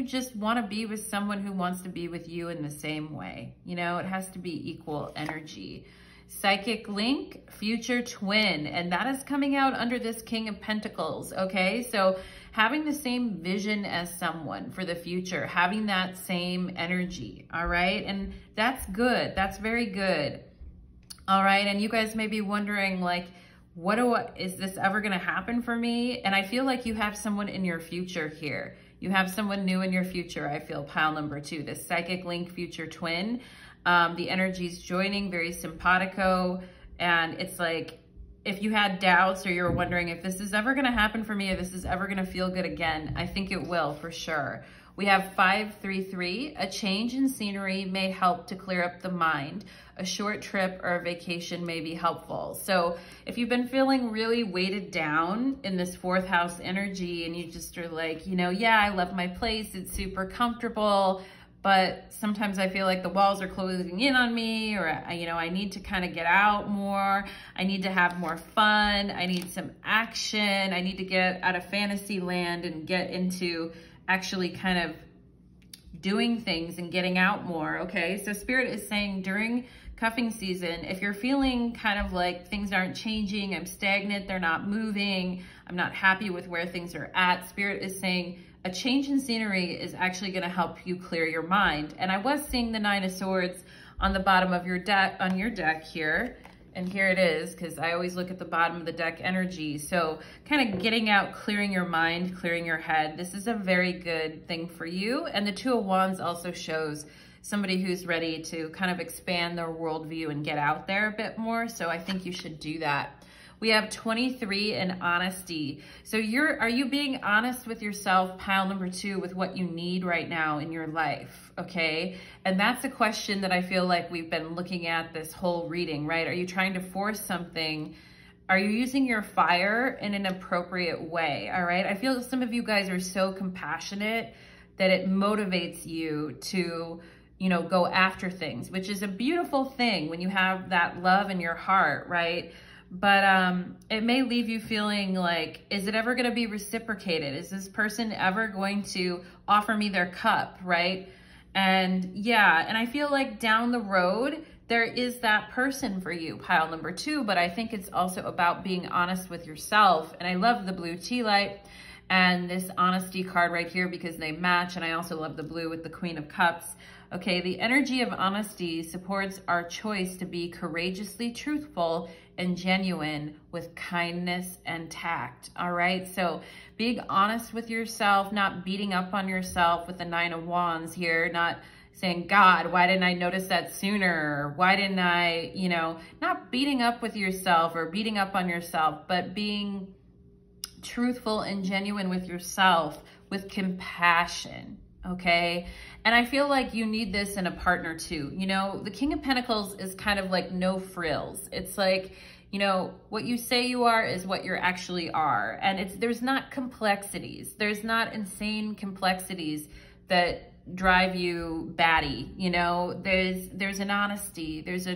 just want to be with someone who wants to be with you in the same way. You know, it has to be equal energy. Psychic link, future twin, and that is coming out under this King of Pentacles, okay? So having the same vision as someone for the future, having that same energy, all right? And that's good. That's very good, all right? And you guys may be wondering, like, is this ever going to happen for me? And I feel like you have someone in your future here. You have someone new in your future, I feel, pile number 2, this psychic link future twin. The energy's joining, very simpatico. And it's like, if you had doubts or you were wondering if this is ever going to happen for me or this is ever going to feel good again, I think it will for sure. We have 533. A change in scenery may help to clear up the mind. A short trip or a vacation may be helpful. So if you've been feeling really weighted down in this 4th house energy and you just are like, you know, yeah, I love my place. It's super comfortable. But sometimes I feel like the walls are closing in on me, or, you know, I need to kind of get out more. I need to have more fun. I need some action. I need to get out of fantasy land and get into actually kind of doing things and getting out more, okay? So Spirit is saying during cuffing season, if you're feeling kind of like things aren't changing, I'm stagnant, they're not moving, I'm not happy with where things are at, Spirit is saying a change in scenery is actually going to help you clear your mind. And I was seeing the 9 of Swords on the bottom of your deck, on your deck here. And here it is, because I always look at the bottom of the deck energy. So kind of getting out, clearing your mind, clearing your head. This is a very good thing for you. And the 2 of Wands also shows somebody who's ready to kind of expand their worldview and get out there a bit more. So I think you should do that. We have 23 and honesty. So are you being honest with yourself, pile number 2, with what you need right now in your life, okay? And that's a question that I feel like we've been looking at this whole reading, right? Are you trying to force something? Are you using your fire in an appropriate way, all right? I feel some of you guys are so compassionate that it motivates you to, you know, go after things, which is a beautiful thing when you have that love in your heart, right? But it may leave you feeling like, is it ever going to be reciprocated? Is this person ever going to offer me their cup, right? And yeah, and I feel like down the road, there is that person for you, pile number 2, but I think it's also about being honest with yourself. And I love the blue tea light. and this honesty card right here because they match. And I also love the blue with the Queen of Cups. Okay, the energy of honesty supports our choice to be courageously truthful and genuine with kindness and tact. All right, so being honest with yourself, not beating up on yourself with the Nine of Wands here, not saying, God, why didn't I notice that sooner? Why didn't I, you know, not beating up with yourself or beating up on yourself, but being truthful and genuine with yourself with compassion. Okay. And I feel like you need this in a partner too. You know, the King of Pentacles is kind of like no frills. It's like, you know, what you say you are is what you actually are. And there's not complexities. There's not insane complexities that drive you batty. You know, there's an honesty. There's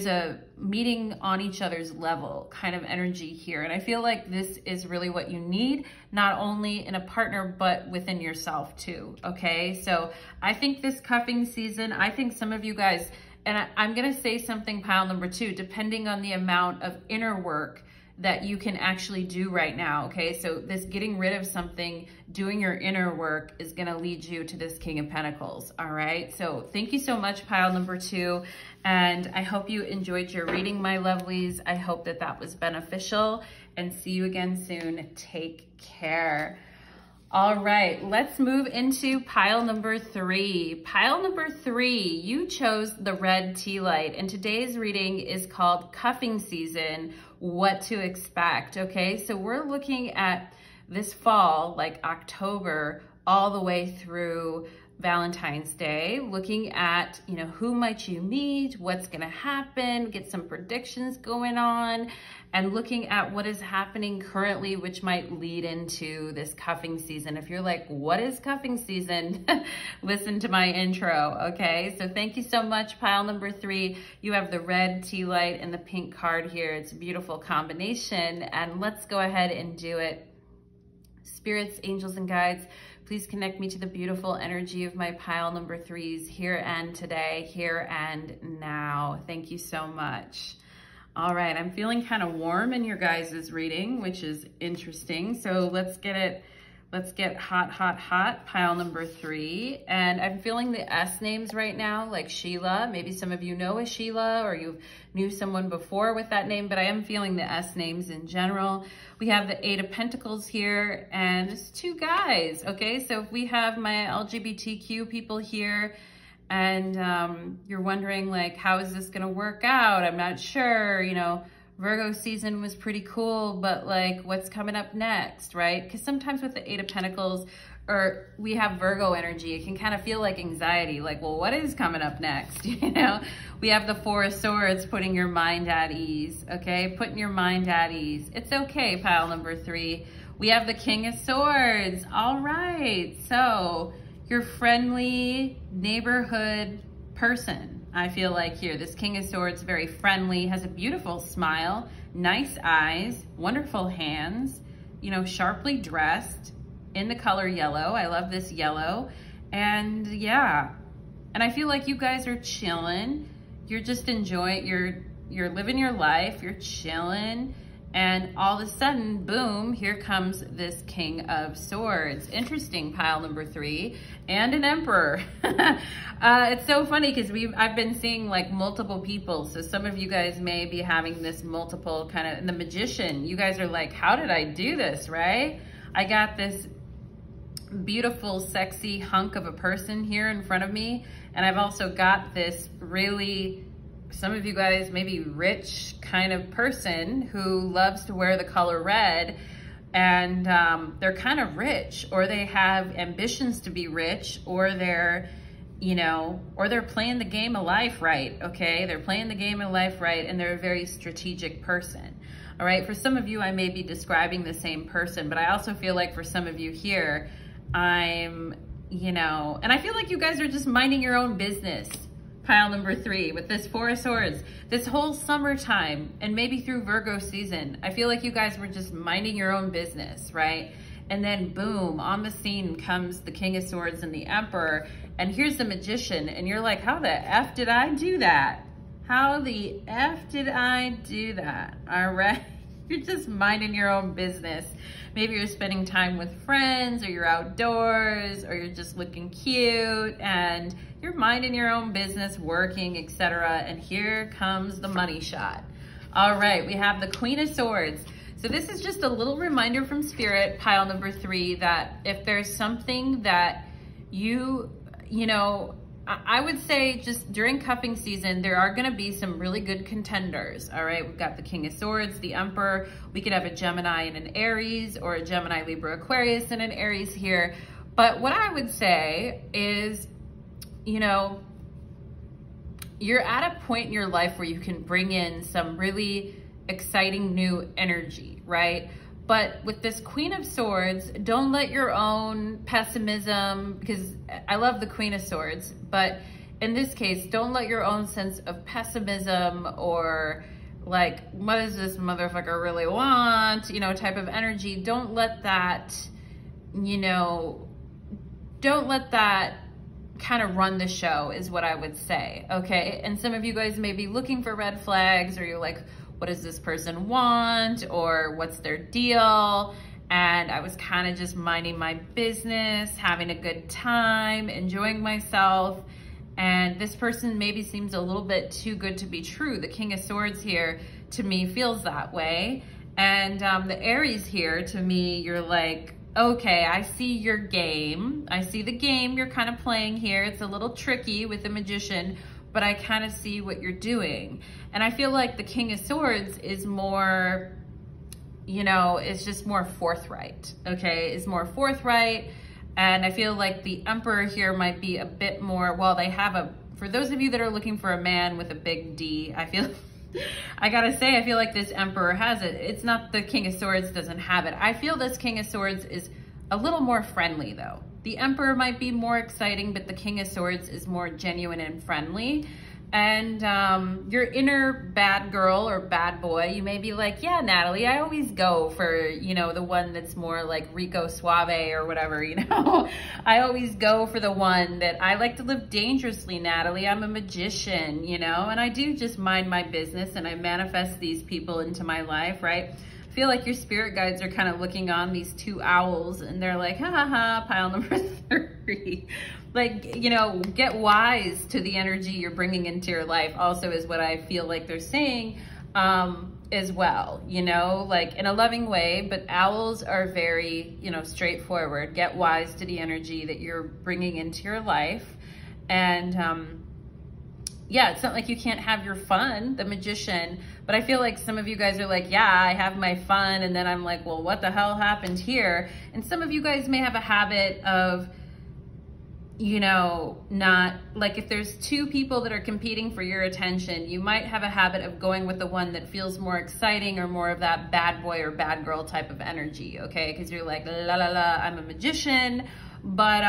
a meeting on each other's level kind of energy here. And I feel like this is really what you need, not only in a partner, but within yourself too, okay? So I think this cuffing season, I think some of you guys, and I'm gonna say something, pile number 2, depending on the amount of inner work that you can actually do right now, okay? So this getting rid of something, doing your inner work is gonna lead you to this King of Pentacles, all right? So thank you so much, pile number 2. And I hope you enjoyed your reading, my lovelies. I hope that that was beneficial, and see you again soon. Take care. All right, let's move into pile number 3. Pile number 3, you chose the red tea light, and today's reading is called Cuffing Season, What to Expect, okay? So we're looking at this fall, like October, all the way through Valentine's Day, looking at, you know, who might you meet, what's gonna happen, get some predictions going on, and looking at what is happening currently, which might lead into this cuffing season. If you're like, what is cuffing season? Listen to my intro, okay? So thank you so much, pile number 3. You have the red tea light and the pink card here. It's a beautiful combination, and let's go ahead and do it. Spirits, angels, and guides, please connect me to the beautiful energy of my pile number 3s here and today, here and now. Thank you so much. All right, I'm feeling kind of warm in your guys' reading, which is interesting. So let's get hot, hot, hot, pile number 3. And I'm feeling the S names right now, like Sheila. Maybe some of you know a Sheila, or you knew someone before with that name, but I am feeling the S names in general. We have the 8 of Pentacles here, and it's 2 guys, okay? So if we have my LGBTQ people here, and you're wondering, like, how is this gonna work out? I'm not sure, you know, Virgo season was pretty cool, but like, what's coming up next, right? Because sometimes with the 8 of Pentacles, or we have Virgo energy, it can kind of feel like anxiety, like, well, what is coming up next, you know? We have the 4 of Swords, putting your mind at ease, okay? Putting your mind at ease. It's okay, pile number 3. We have the King of Swords. All right, so your friendly neighborhood person, I feel like here. This King of Swords, very friendly, has a beautiful smile, nice eyes, wonderful hands, you know, sharply dressed in the color yellow. I love this yellow. And yeah, and I feel like you guys are chilling. You're just enjoying, you're living your life, you're chilling. And all of a sudden, boom, here comes this King of Swords. Interesting, pile number 3, and an Emperor. It's so funny because I've been seeing like multiple people. So some of you guys may be having this multiple kind of, and the Magician, you guys are like, how did I do this, right? I got this beautiful, sexy hunk of a person here in front of me. And I've also got this really, some of you guys maybe rich kind of person who loves to wear the color red, and they're kind of rich, or they have ambitions to be rich, or they're, you know, or they're playing the game of life right, okay? They're playing the game of life right, and they're a very strategic person, all right? For some of you, I may be describing the same person, but I also feel like for some of you here, I'm, you know, and I feel like you guys are just minding your own business. Pile number 3 with this 4 of Swords, this whole summertime and maybe through Virgo season, I feel like you guys were just minding your own business, right? And then boom, on the scene comes the King of Swords and the Emperor, and here's the Magician, and you're like, how the F did I do that? How the F did I do that? All right. You're just minding your own business. Maybe you're spending time with friends, or you're outdoors, or you're just looking cute, and you're minding your own business, working, etc. And here comes the money shot. All right, we have the Queen of Swords. So this is just a little reminder from Spirit, pile number 3, that if there's something that you know, I would say just during cuffing season, there are gonna be some really good contenders, all right? We've got the King of Swords, the Emperor. We could have a Gemini and an Aries, or a Gemini, Libra, Aquarius and an Aries here. But what I would say is, you know, you're at a point in your life where you can bring in some really exciting new energy, right? But with this Queen of Swords, don't let your own pessimism, because I love the Queen of Swords, but in this case, don't let your own sense of pessimism or like, what does this motherfucker really want, you know, type of energy, don't let that, you know, don't let that kind of run the show is what I would say, okay? And some of you guys may be looking for red flags, or you're like, what does this person want, or what's their deal? And I was kind of just minding my business, having a good time, enjoying myself. And this person maybe seems a little bit too good to be true. The King of Swords here, to me, feels that way. And the Aries here, to me, you're like, okay, I see your game. I see the game you're kind of playing here. It's a little tricky with the Magician, but I kind of see what you're doing. And I feel like the King of Swords is more, you know, it's just more forthright, okay? It's more forthright. And I feel like the Emperor here might be a bit more, well, they have a, for those of you that are looking for a man with a big D, I feel, I gotta say, I feel like this Emperor has it. It's not the King of Swords doesn't have it. I feel this King of Swords is a little more friendly though. The Emperor might be more exciting, but the King of Swords is more genuine and friendly. And your inner bad girl or bad boy, you may be like, yeah, Natalie, I always go for, you know, the one that's more like Rico Suave or whatever, you know. I always go for the one that I like to live dangerously, Natalie. I'm a magician, you know, and I do just mind my business and I manifest these people into my life, right? I feel like your spirit guides are kind of looking on these 2 owls and they're like, ha ha ha, pile number 3. Like, you know, get wise to the energy you're bringing into your life also is what I feel like they're saying as well, you know, like in a loving way, but owls are very, you know, straightforward. Get wise to the energy that you're bringing into your life. And yeah, it's not like you can't have your fun, the Magician, but I feel like some of you guys are like, yeah, I have my fun. And then I'm like, well, what the hell happened here? And some of you guys may have a habit of, you know, not like if there's 2 people that are competing for your attention, you might have a habit of going with the one that feels more exciting or more of that bad boy or bad girl type of energy, okay? Because you're like, la la la, I'm a magician, but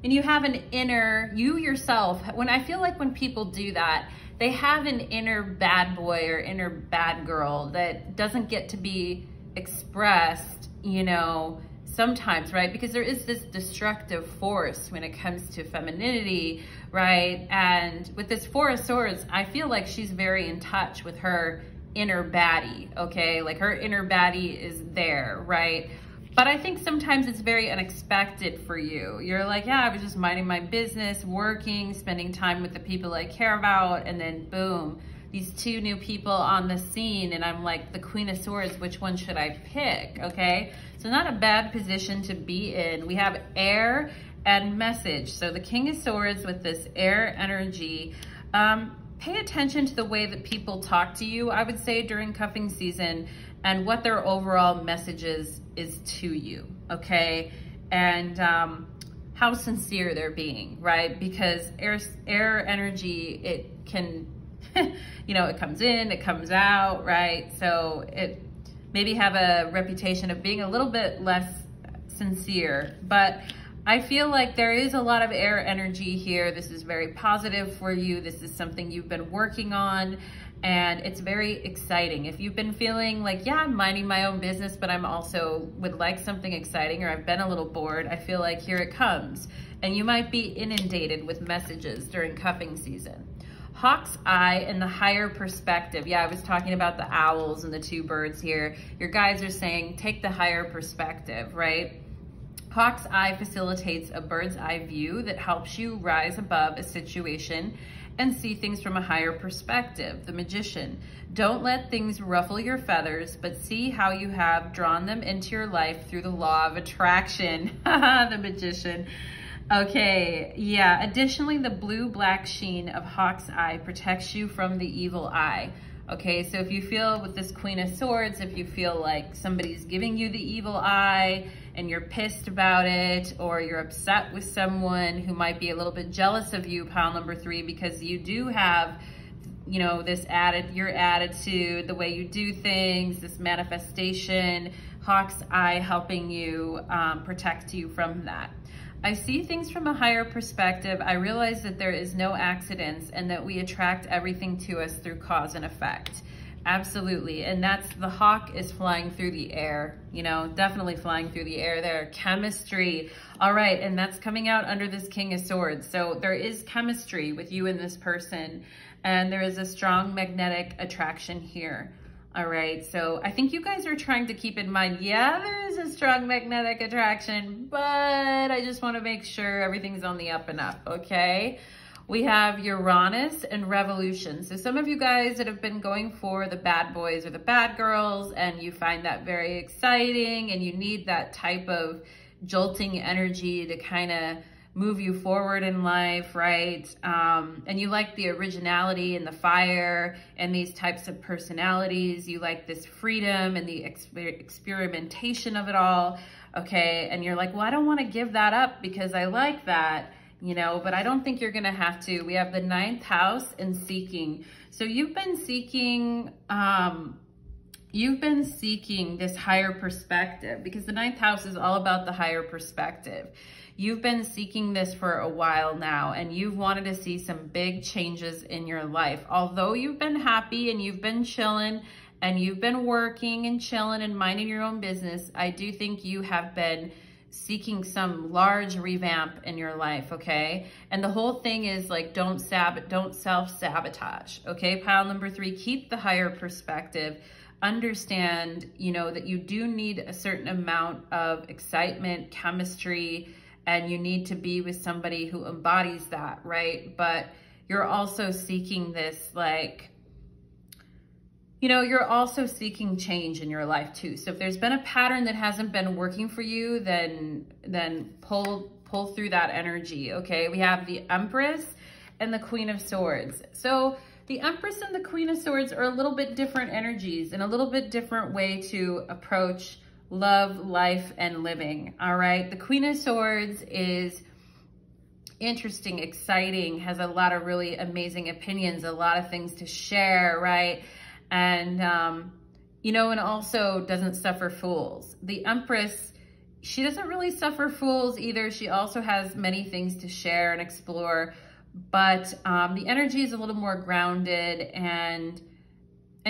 and you have an inner, you yourself, when I feel like when people do that, they have an inner bad boy or inner bad girl that doesn't get to be expressed, you know, sometimes, right? Because there is this destructive force when it comes to femininity, right? And with this Four of Swords, I feel like she's very in touch with her inner baddie, okay? Like her inner baddie is there, right? But I think sometimes it's very unexpected for you. You're like, yeah, I was just minding my business, working, spending time with the people I care about, and then boom, these 2 new people on the scene, and I'm like, the Queen of Swords, which one should I pick, okay? So not a bad position to be in. We have air and message. So the King of Swords with this air energy, pay attention to the way that people talk to you, I would say, during cuffing season, and what their overall messages is to you, okay? And how sincere they're being, right? Because air energy, it can, you know, it comes in, it comes out, right? So it maybe have a reputation of being a little bit less sincere, but I feel like there is a lot of air energy here. This is very positive for you. This is something you've been working on, and it's very exciting. If you've been feeling like, yeah, I'm minding my own business, but I'm also would like something exciting, or I've been a little bored, I feel like here it comes. And you might be inundated with messages during cuffing season. Hawk's eye and the higher perspective. Yeah, I was talking about the owls and the two birds here. Your guides are saying, take the higher perspective, right? Hawk's eye facilitates a bird's eye view that helps you rise above a situation and see things from a higher perspective. The Magician. Don't let things ruffle your feathers, but see how you have drawn them into your life through the law of attraction. The Magician. Okay, yeah. Additionally, the blue-black sheen of Hawk's eye protects you from the evil eye. Okay, so if you feel with this Queen of Swords, if you feel like somebody's giving you the evil eye and you're pissed about it, or you're upset with someone who might be a little bit jealous of you, pile number 3, because you do have, you know, this your attitude, the way you do things, this manifestation, Hawk's eye helping you protect you from that. I see things from a higher perspective. I realize that there is no accidents and that we attract everything to us through cause and effect. Absolutely. And that's, the hawk is flying through the air, you know, definitely flying through the air there. Chemistry. All right. And that's coming out under this King of Swords. So there is chemistry with you and this person, and there is a strong magnetic attraction here. All right, so I think you guys are trying to keep in mind, yeah, there is a strong magnetic attraction, but I just want to make sure everything's on the up and up, okay? We have Uranus and Revolution. So some of you guys that have been going for the bad boys or the bad girls, and you find that very exciting, and you need that type of jolting energy to kind of move you forward in life, right? And you like the originality and the fire and these types of personalities. You like this freedom and the experimentation of it all, okay? And you're like, well, I don't want to give that up because I like that, you know, but I don't think you're going to have to. We have the 9th house and seeking. So you've been seeking this higher perspective, because the 9th house is all about the higher perspective. You've been seeking this for a while now, and you've wanted to see some big changes in your life. Although you've been happy and you've been chilling and you've been working and chilling and minding your own business, I do think you have been seeking some large revamp in your life, okay? And the whole thing is like, don't self-sabotage, okay? Pile number 3, keep the higher perspective. Understand, you know, that you do need a certain amount of excitement, chemistry, and you need to be with somebody who embodies that, right? But you're also seeking this, like, you know, you're also seeking change in your life too. So if there's been a pattern that hasn't been working for you, then pull through that energy, okay? We have the Empress and the Queen of Swords. So the Empress and the Queen of Swords are a little bit different energies and a little bit different way to approach love, life, and living, all right? The Queen of Swords is interesting, exciting, has a lot of really amazing opinions, a lot of things to share, right? And, you know, and also doesn't suffer fools. The Empress, she doesn't really suffer fools either. She also has many things to share and explore, but the energy is a little more grounded, and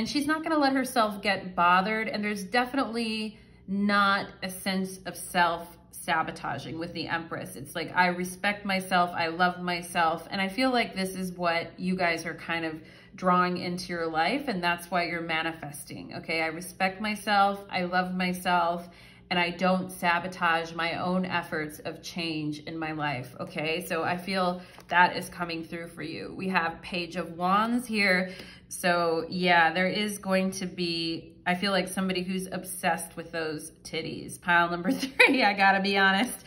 she's not going to let herself get bothered. And there's definitely not a sense of self-sabotaging with the Empress. It's like, I respect myself, I love myself, and I feel like this is what you guys are kind of drawing into your life, and that's why you're manifesting, okay? I respect myself, I love myself, and I don't sabotage my own efforts of change in my life, okay? So I feel that is coming through for you. We have Page of Wands here. So yeah, there is going to be, I feel like somebody who's obsessed with those titties. Pile number 3, I gotta be honest.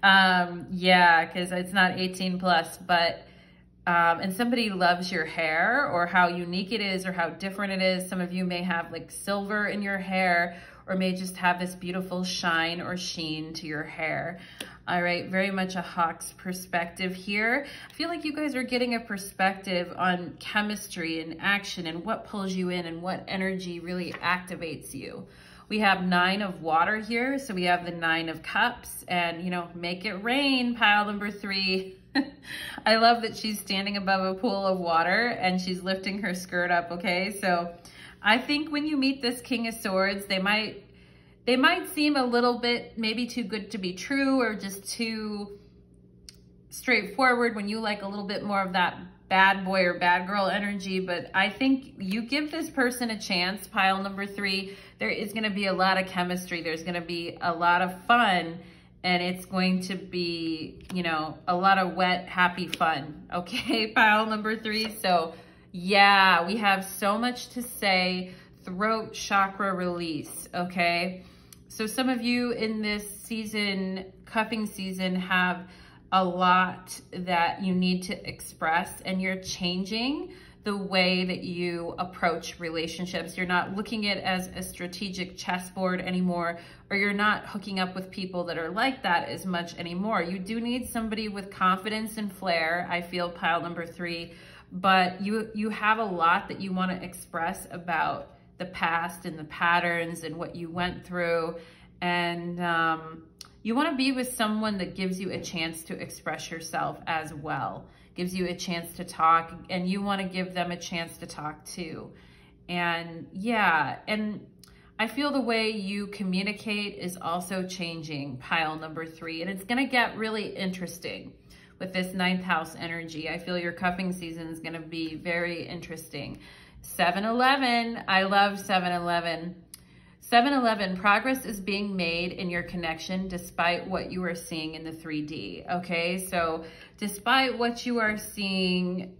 Yeah, because it's not 18 plus, but, and somebody loves your hair or how unique it is or how different it is. Some of you may have like silver in your hair, or may just have this beautiful shine or sheen to your hair. All right, very much a hawk's perspective here. I feel like you guys are getting a perspective on chemistry and action and what pulls you in and what energy really activates you. We have 9 of water here. So we have the 9 of cups, and, you know, make it rain, pile number 3. I love that she's standing above a pool of water and she's lifting her skirt up, okay? So I think when you meet this King of Swords, they might seem a little bit maybe too good to be true, or just too straightforward when you like a little bit more of that bad boy or bad girl energy, but I think you give this person a chance, pile number 3. There is going to be a lot of chemistry. There's going to be a lot of fun, and it's going to be, you know, a lot of wet, happy fun. Okay, pile number 3. So yeah, we have so much to say. Throat chakra release. Okay. So some of you in this season, cuffing season, have a lot that you need to express, and you're changing the way that you approach relationships. You're not looking at it as a strategic chessboard anymore, or you're not hooking up with people that are like that as much anymore. You do need somebody with confidence and flair, I feel, pile number 3, but you have a lot that you want to express about the past and the patterns and what you went through. And you want to be with someone that gives you a chance to express yourself as well, gives you a chance to talk, and you want to give them a chance to talk too. And yeah, and I feel the way you communicate is also changing, pile number 3, and it's going to get really interesting with this 9th house energy. I feel your cuffing season is going to be very interesting. 7-11, I love 7-11. 7-11, progress is being made in your connection despite what you are seeing in the 3D, okay? So despite what you are seeing,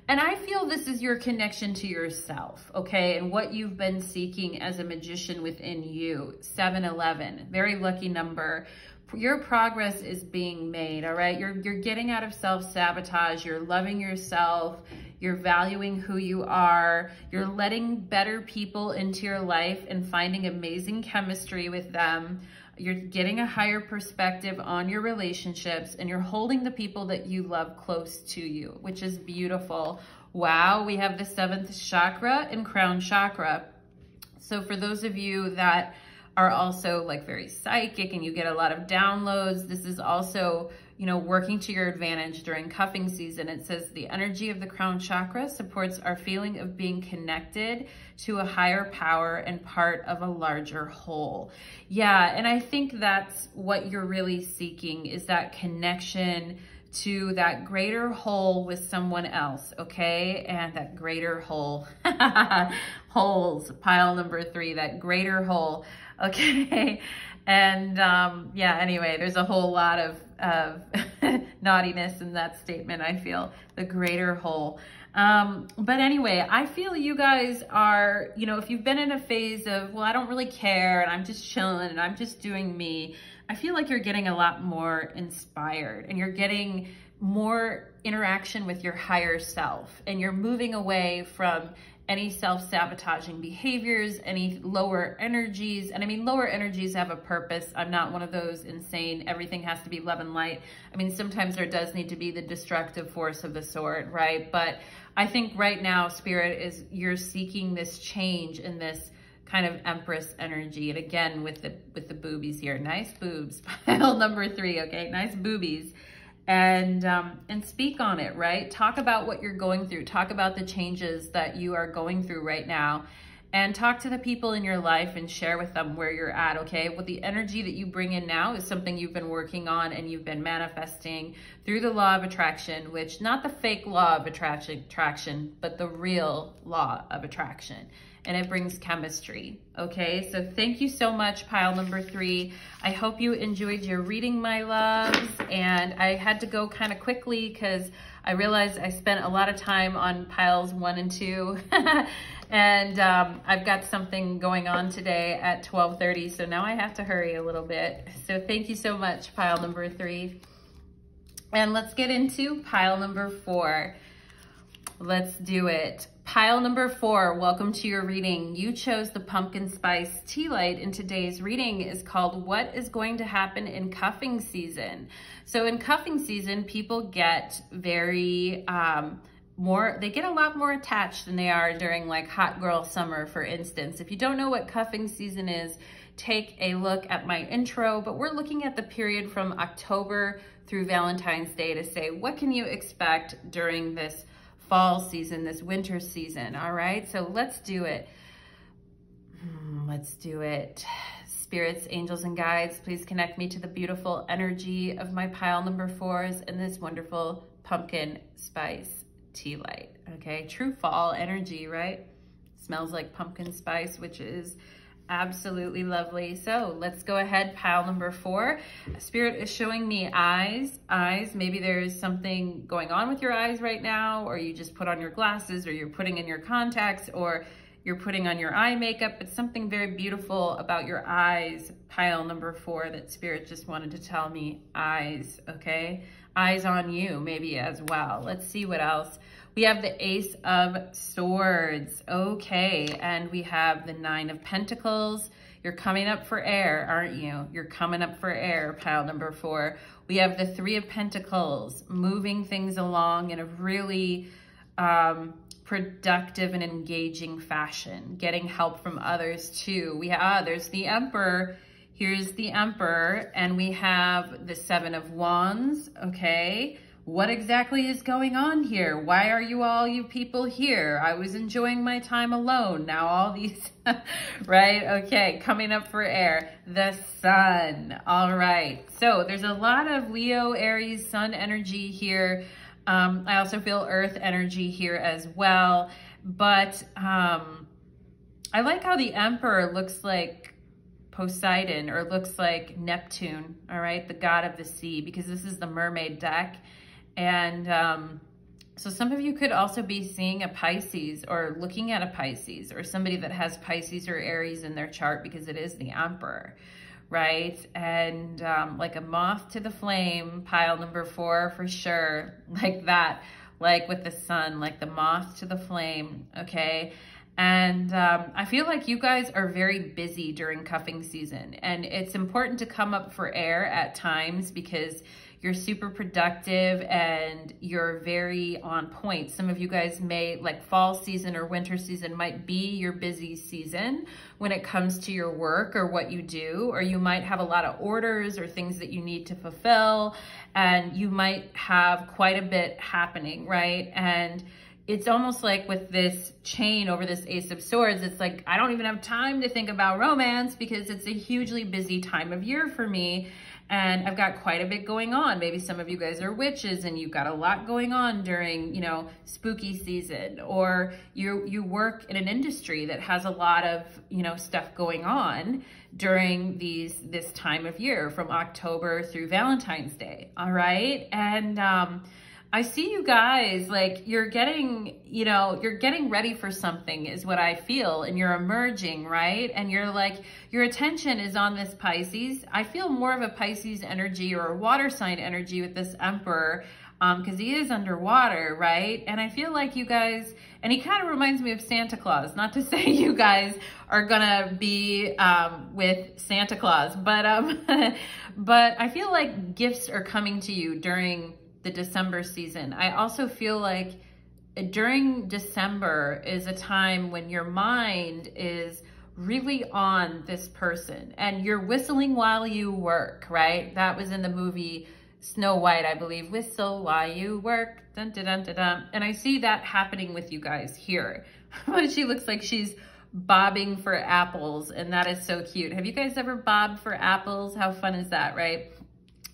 and I feel this is your connection to yourself, okay? And what you've been seeking as a magician within you. 7-11, very lucky number. Your progress is being made, all right? You're getting out of self-sabotage. You're loving yourself. You're valuing who you are. You're letting better people into your life and finding amazing chemistry with them. You're getting a higher perspective on your relationships, and you're holding the people that you love close to you, which is beautiful. Wow, we have the 7th chakra and crown chakra. So for those of you that are also like very psychic and you get a lot of downloads, this is also, you know, working to your advantage during cuffing season. It says the energy of the crown chakra supports our feeling of being connected to a higher power and part of a larger whole. Yeah, and I think that's what you're really seeking, is that connection to that greater whole with someone else, okay? And that greater whole, holes, pile number 3, that greater whole, okay? And yeah, anyway, there's a whole lot of naughtiness in that statement, I feel, the greater whole. But anyway, I feel you guys are, you know, if you've been in a phase of, well, I don't really care and I'm just chilling and I'm just doing me, I feel like you're getting a lot more inspired and you're getting more interaction with your higher self, and you're moving away from any self-sabotaging behaviors, any lower energies. And I mean, lower energies have a purpose. I'm not one of those insane, everything has to be love and light. I mean, sometimes there does need to be the destructive force of the sword, right? But I think right now, Spirit, is you're seeking this change in this kind of Empress energy. And again, with the boobies here, nice boobs, pile number 3, okay, nice boobies. And speak on it, right? Talk about what you're going through. Talk about the changes that you are going through right now, and talk to the people in your life and share with them where you're at, okay? What the energy that you bring in now is something you've been working on and you've been manifesting through the law of attraction, which not the fake law of attraction, but the real law of attraction. And it brings chemistry, okay? So thank you so much, pile number 3. I hope you enjoyed your reading, my loves. And I had to go kind of quickly because I realized I spent a lot of time on piles 1 and 2. And I've got something going on today at 12:30, so now I have to hurry a little bit. So thank you so much, pile number 3. And let's get into pile number 4. Let's do it. Pile number 4, welcome to your reading. You chose the pumpkin spice tea light, and today's reading is called What is Going to Happen in Cuffing Season? So in cuffing season, people get very, they get a lot more attached than they are during like hot girl summer, for instance. If you don't know what cuffing season is, take a look at my intro, but we're looking at the period from October through Valentine's Day to say, what can you expect during this fall season, this winter season, all right? So let's do it. Let's do it. spirits, angels, and guides, please connect me to the beautiful energy of my pile number 4s and this wonderful pumpkin spice tea light, okay? True fall energy, right? Smells like pumpkin spice, which is absolutely lovely. So let's go ahead, pile number 4. Spirit is showing me eyes. Maybe there's something going on with your eyes right now, or you just put on your glasses, or you're putting in your contacts, or you're putting on your eye makeup. It's something very beautiful about your eyes, pile number 4, that Spirit just wanted to tell me. Eyes, okay? Eyes on you maybe as well. Let's see what else. We have the Ace of Swords, okay, and we have the 9 of Pentacles. You're coming up for air, aren't you? You're coming up for air, pile number 4. We have the 3 of Pentacles, moving things along in a really productive and engaging fashion, getting help from others too. There's the Emperor. Here's the Emperor, and we have the 7 of Wands, okay? What exactly is going on here? Why are you people here? I was enjoying my time alone. Now all these, right? Okay, coming up for air. The Sun. All right. So there's a lot of Leo, Aries, Sun energy here. I also feel Earth energy here as well. But I like how the Emperor looks like Poseidon, or looks like Neptune, all right? The god of the sea, because this is the mermaid deck. And so some of you could also be seeing a Pisces, or looking at a Pisces, or somebody that has Pisces or Aries in their chart, because it is the Emperor, right? And like a moth to the flame, pile number 4 for sure, like that, like with the Sun, like the moth to the flame, okay? And I feel like you guys are very busy during cuffing season, and it's important to come up for air at times because you're super productive and you're very on point. Some of you guys may, like fall season or winter season might be your busy season when it comes to your work or what you do, or you might have a lot of orders or things that you need to fulfill, and you might have quite a bit happening, right? And it's almost like with this chain over this Ace of Swords, it's like, I don't even have time to think about romance because it's a hugely busy time of year for me. And I've got quite a bit going on. Maybe some of you guys are witches and you've got a lot going on during, you know, spooky season, or you work in an industry that has a lot of, you know, stuff going on during this time of year from October through Valentine's Day. All right. And, I see you guys, like you're getting ready for something is what I feel, and you're emerging, right? And you're like, your attention is on this Pisces. I feel more of a Pisces energy or a water sign energy with this Emperor, because he is underwater, right? And I feel like you guys, and he kind of reminds me of Santa Claus, not to say you guys are gonna be with Santa Claus, but but I feel like gifts are coming to you during the December season. I also feel like during December is a time when your mind is really on this person and you're whistling while you work, right? That was in the movie Snow White, I believe. Whistle while you work, dun, dun, dun, dun, dun. And I see that happening with you guys here. She looks like she's bobbing for apples, and that is so cute. Have you guys ever bobbed for apples? How fun is that, right?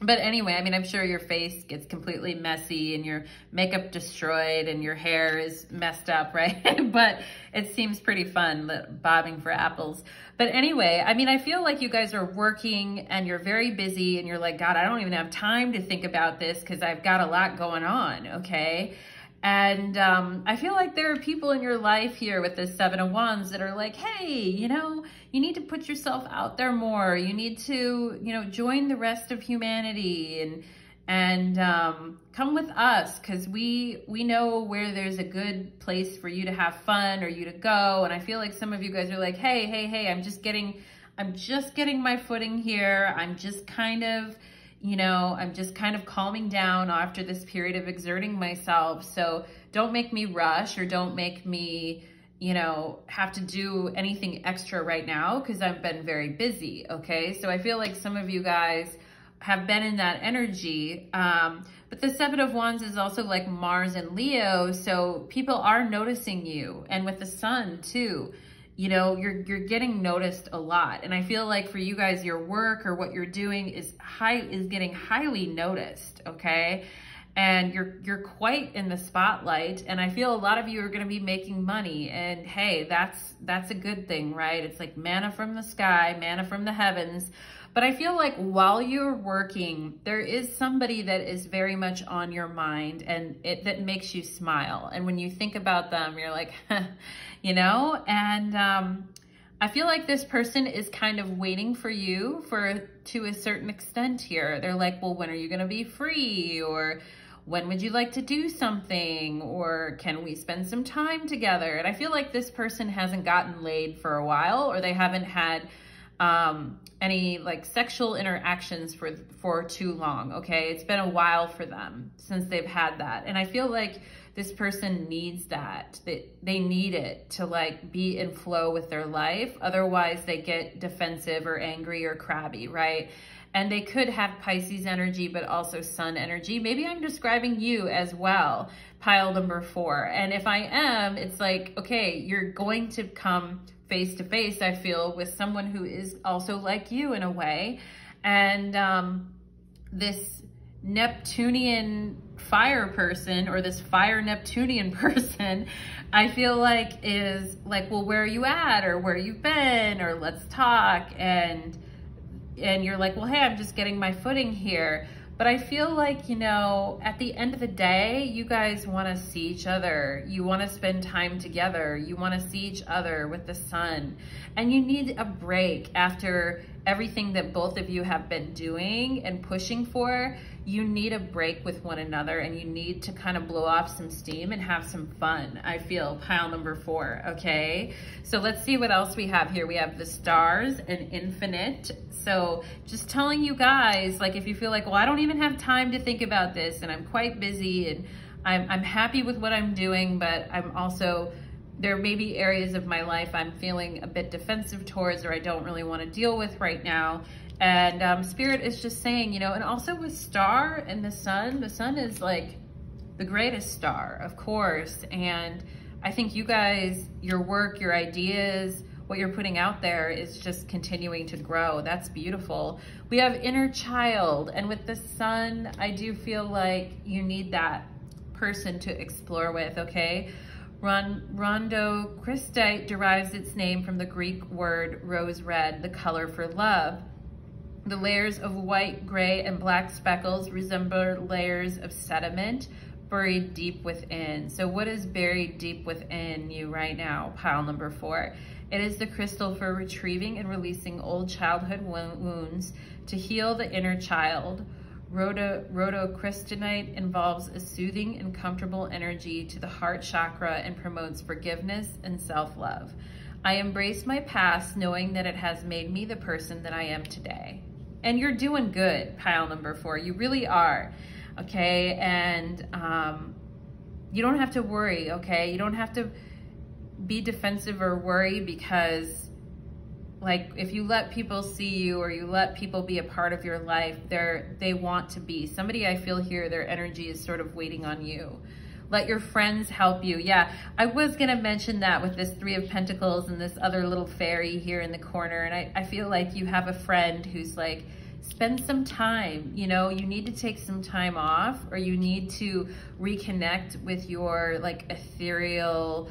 But anyway, I mean, I'm sure your face gets completely messy and your makeup destroyed and your hair is messed up, right? But it seems pretty fun, bobbing for apples. But anyway, I mean, I feel like you guys are working and you're very busy and you're like, God, I don't even have time to think about this because I've got a lot going on, okay? And I feel like there are people in your life here with this 7 of Wands that are like, hey, you know, you need to put yourself out there more. You need to, you know, join the rest of humanity and come with us, because we know where there's a good place for you to have fun or you to go. And I feel like some of you guys are like, hey, I'm just getting my footing here. I'm just kind of calming down after this period of exerting myself. So don't make me rush, or don't make me, you know, have to do anything extra right now because I've been very busy, okay? So I feel like some of you guys have been in that energy. But the 7 of Wands is also like Mars and Leo, so people are noticing you. And with the Sun too, you know, you're getting noticed a lot. And I feel like for you guys, your work or what you're doing is getting highly noticed, okay? And you're quite in the spotlight. And I feel a lot of you are gonna be making money. And hey, that's a good thing, right? It's like manna from the sky, manna from the heavens. But I feel like while you're working, there is somebody that is very much on your mind and that makes you smile. And when you think about them, you're like, you know, and I feel like this person is kind of waiting for you to a certain extent here. They're like, well, when are you gonna be free? Or when would you like to do something? Or can we spend some time together? And I feel like this person hasn't gotten laid for a while, or they haven't had any like sexual interactions for too long, okay? It's been a while for them since they've had that. And I feel like this person needs that. They need it to like be in flow with their life. Otherwise they get defensive or angry or crabby, right? And they could have Pisces energy, but also Sun energy. Maybe I'm describing you as well, pile number 4. And if I am, it's like, okay, you're going to come face to face, I feel, with someone who is also like you in a way. And this Neptunian fire person, or this fire Neptunian person, I feel like is like, well, where are you at? Or where you've been? Or let's talk. And you're like, well, hey, I'm just getting my footing here. But I feel like, you know, at the end of the day, you guys want to see each other. You want to spend time together. You want to see each other with the sun. And you need a break after everything that both of you have been doing and pushing for. You need a break with one another, and you need to kind of blow off some steam and have some fun, I feel, pile number 4, okay? So let's see what else we have here. We have the stars and infinite. So just telling you guys, like, if you feel like, well, I don't even have time to think about this, and I'm quite busy, and I'm happy with what I'm doing, but I'm also, there may be areas of my life I'm feeling a bit defensive towards, or I don't really want to deal with right now. And Spirit is just saying, you know, and also with star and the sun is like the greatest star, of course. And I think you guys, your work, your ideas, what you're putting out there is just continuing to grow. That's beautiful. We have inner child, and with the sun, I do feel like you need that person to explore with, okay? Rondo Christite derives its name from the Greek word rose red, the color for love. The layers of white, gray, and black speckles resemble layers of sediment buried deep within. So what is buried deep within you right now, pile number 4? It is the crystal for retrieving and releasing old childhood wounds to heal the inner child. Rhodocrystalline involves a soothing and comfortable energy to the heart chakra and promotes forgiveness and self-love. I embrace my past knowing that it has made me the person that I am today. And you're doing good, pile number 4. You really are, okay? And you don't have to worry, okay? You don't have to be defensive or worry, because like if you let people see you, or you let people be a part of your life, they want to be. Somebody, I feel here, their energy is sort of waiting on you. Let your friends help you. Yeah, I was gonna mention that with this 3 of Pentacles and this other little fairy here in the corner. And I feel like you have a friend who's like, spend some time, you know, you need to take some time off, or you need to reconnect with your like ethereal,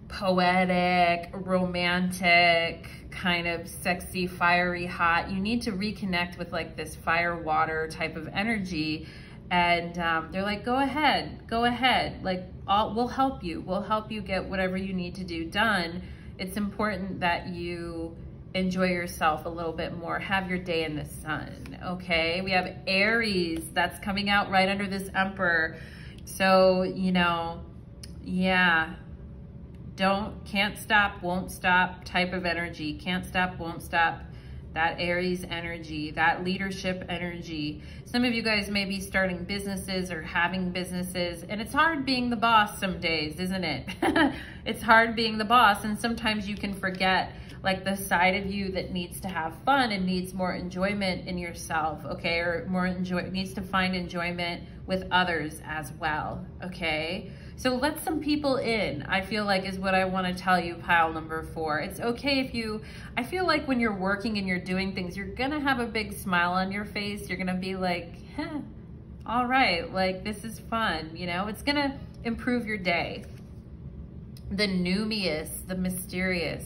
poetic, romantic, kind of sexy, fiery, hot. You need to reconnect with like this fire water type of energy. And they're like, go ahead, like we'll help you get whatever you need to do done. It's important that you enjoy yourself a little bit more. Have your day in the sun, okay? We have Aries, that's coming out right under this Emperor. So, you know, yeah, can't stop, won't stop type of energy. Can't stop, won't stop. That Aries energy, that leadership energy. Some of you guys may be starting businesses or having businesses, and it's hard being the boss some days, isn't it? It's hard being the boss, and sometimes you can forget like the side of you that needs to have fun and needs more enjoyment in yourself, okay? Or needs to find enjoyment with others as well, okay? So let some people in, I feel like, is what I want to tell you, pile number 4. It's okay if you, I feel like when you're working and you're doing things, you're going to have a big smile on your face. You're going to be like, all right, like this is fun, you know, it's going to improve your day. The numinous, the mysterious,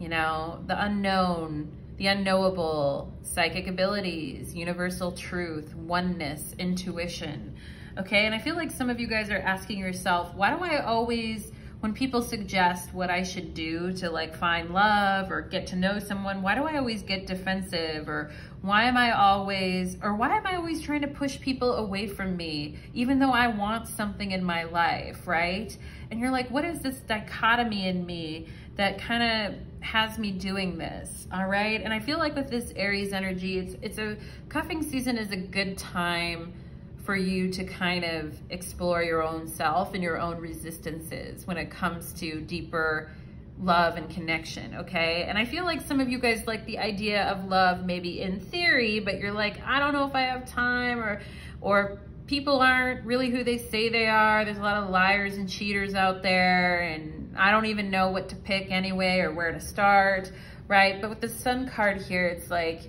you know, the unknown, the unknowable, psychic abilities, universal truth, oneness, intuition. Okay, and I feel like some of you guys are asking yourself, why do I always, when people suggest what I should do to like find love or get to know someone, why do I always get defensive? Or why am I always trying to push people away from me, even though I want something in my life, right? And you're like, what is this dichotomy in me that kind of has me doing this, all right? And I feel like with this Aries energy, it's a cuffing season is a good time for you to kind of explore your own self and your own resistances when it comes to deeper love and connection, okay? And I feel like some of you guys like the idea of love maybe in theory, but you're like, I don't know if I have time, or people aren't really who they say they are. There's a lot of liars and cheaters out there, and I don't even know what to pick anyway or where to start, right? But with the Sun card here, it's like,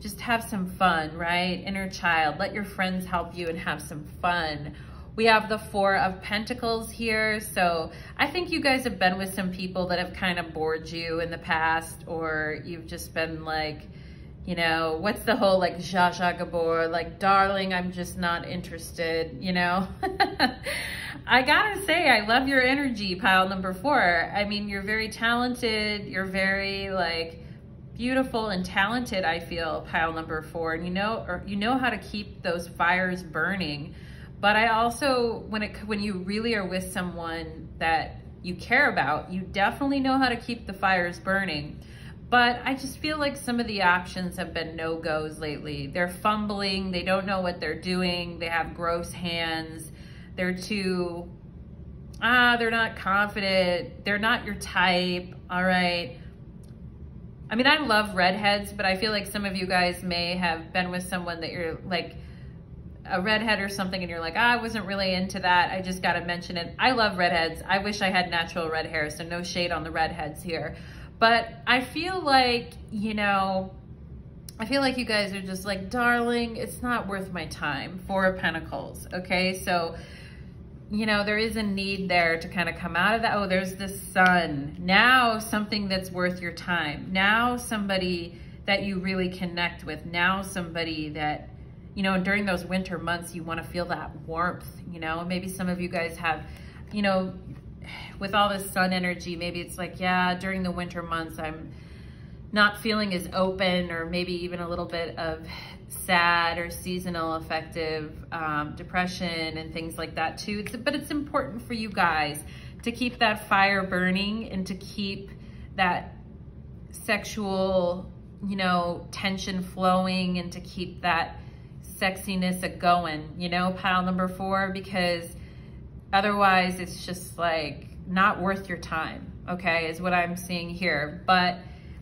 just have some fun, right? Inner child, let your friends help you and have some fun. We have the 4 of Pentacles here. So I think you guys have been with some people that have kind of bored you in the past, or you've just been like, you know, what's the whole like Zsa Zsa Gabor, like, darling, I'm just not interested, you know? I gotta say, I love your energy, pile number 4. I mean, you're very talented. You're very like beautiful and talented, I feel, pile number 4. And you know how to keep those fires burning. But I also, when you really are with someone that you care about, you definitely know how to keep the fires burning. But I just feel like some of the options have been no-goes lately. They're fumbling, they don't know what they're doing, they have gross hands, they're not confident, they're not your type, all right? I mean, I love redheads, but I feel like some of you guys may have been with someone that you're like a redhead or something, and you're like, I wasn't really into that. I just got to mention it. I love redheads. I wish I had natural red hair, so no shade on the redheads here. But I feel like, you know, I feel like you guys are just like, darling, it's not worth my time. 4 of Pentacles, okay? So, you know, there is a need there to kind of come out of that. Oh, there's the Sun. Now something that's worth your time. Now somebody that you really connect with. Now somebody that, you know, during those winter months, you want to feel that warmth, you know? Maybe some of you guys have, you know, with all this Sun energy, maybe it's like, yeah, during the winter months, I'm not feeling as open, or maybe even a little bit of sad or seasonal affective depression and things like that too. But it's important for you guys to keep that fire burning and to keep that sexual, you know, tension flowing, and to keep that sexiness going, you know, pile number 4, because otherwise it's just like not worth your time, okay, is what I'm seeing here. But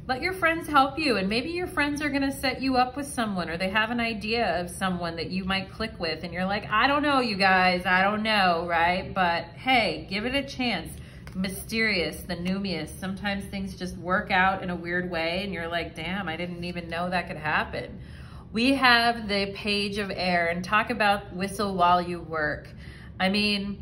let your friends help you, and maybe your friends are gonna set you up with someone, or they have an idea of someone that you might click with, and you're like, I don't know, you guys, I don't know, right? But hey, give it a chance. Mysterious, the numinous, sometimes things just work out in a weird way, and you're like, damn, I didn't even know that could happen. We have the Page of Air, and talk about whistle while you work. I mean,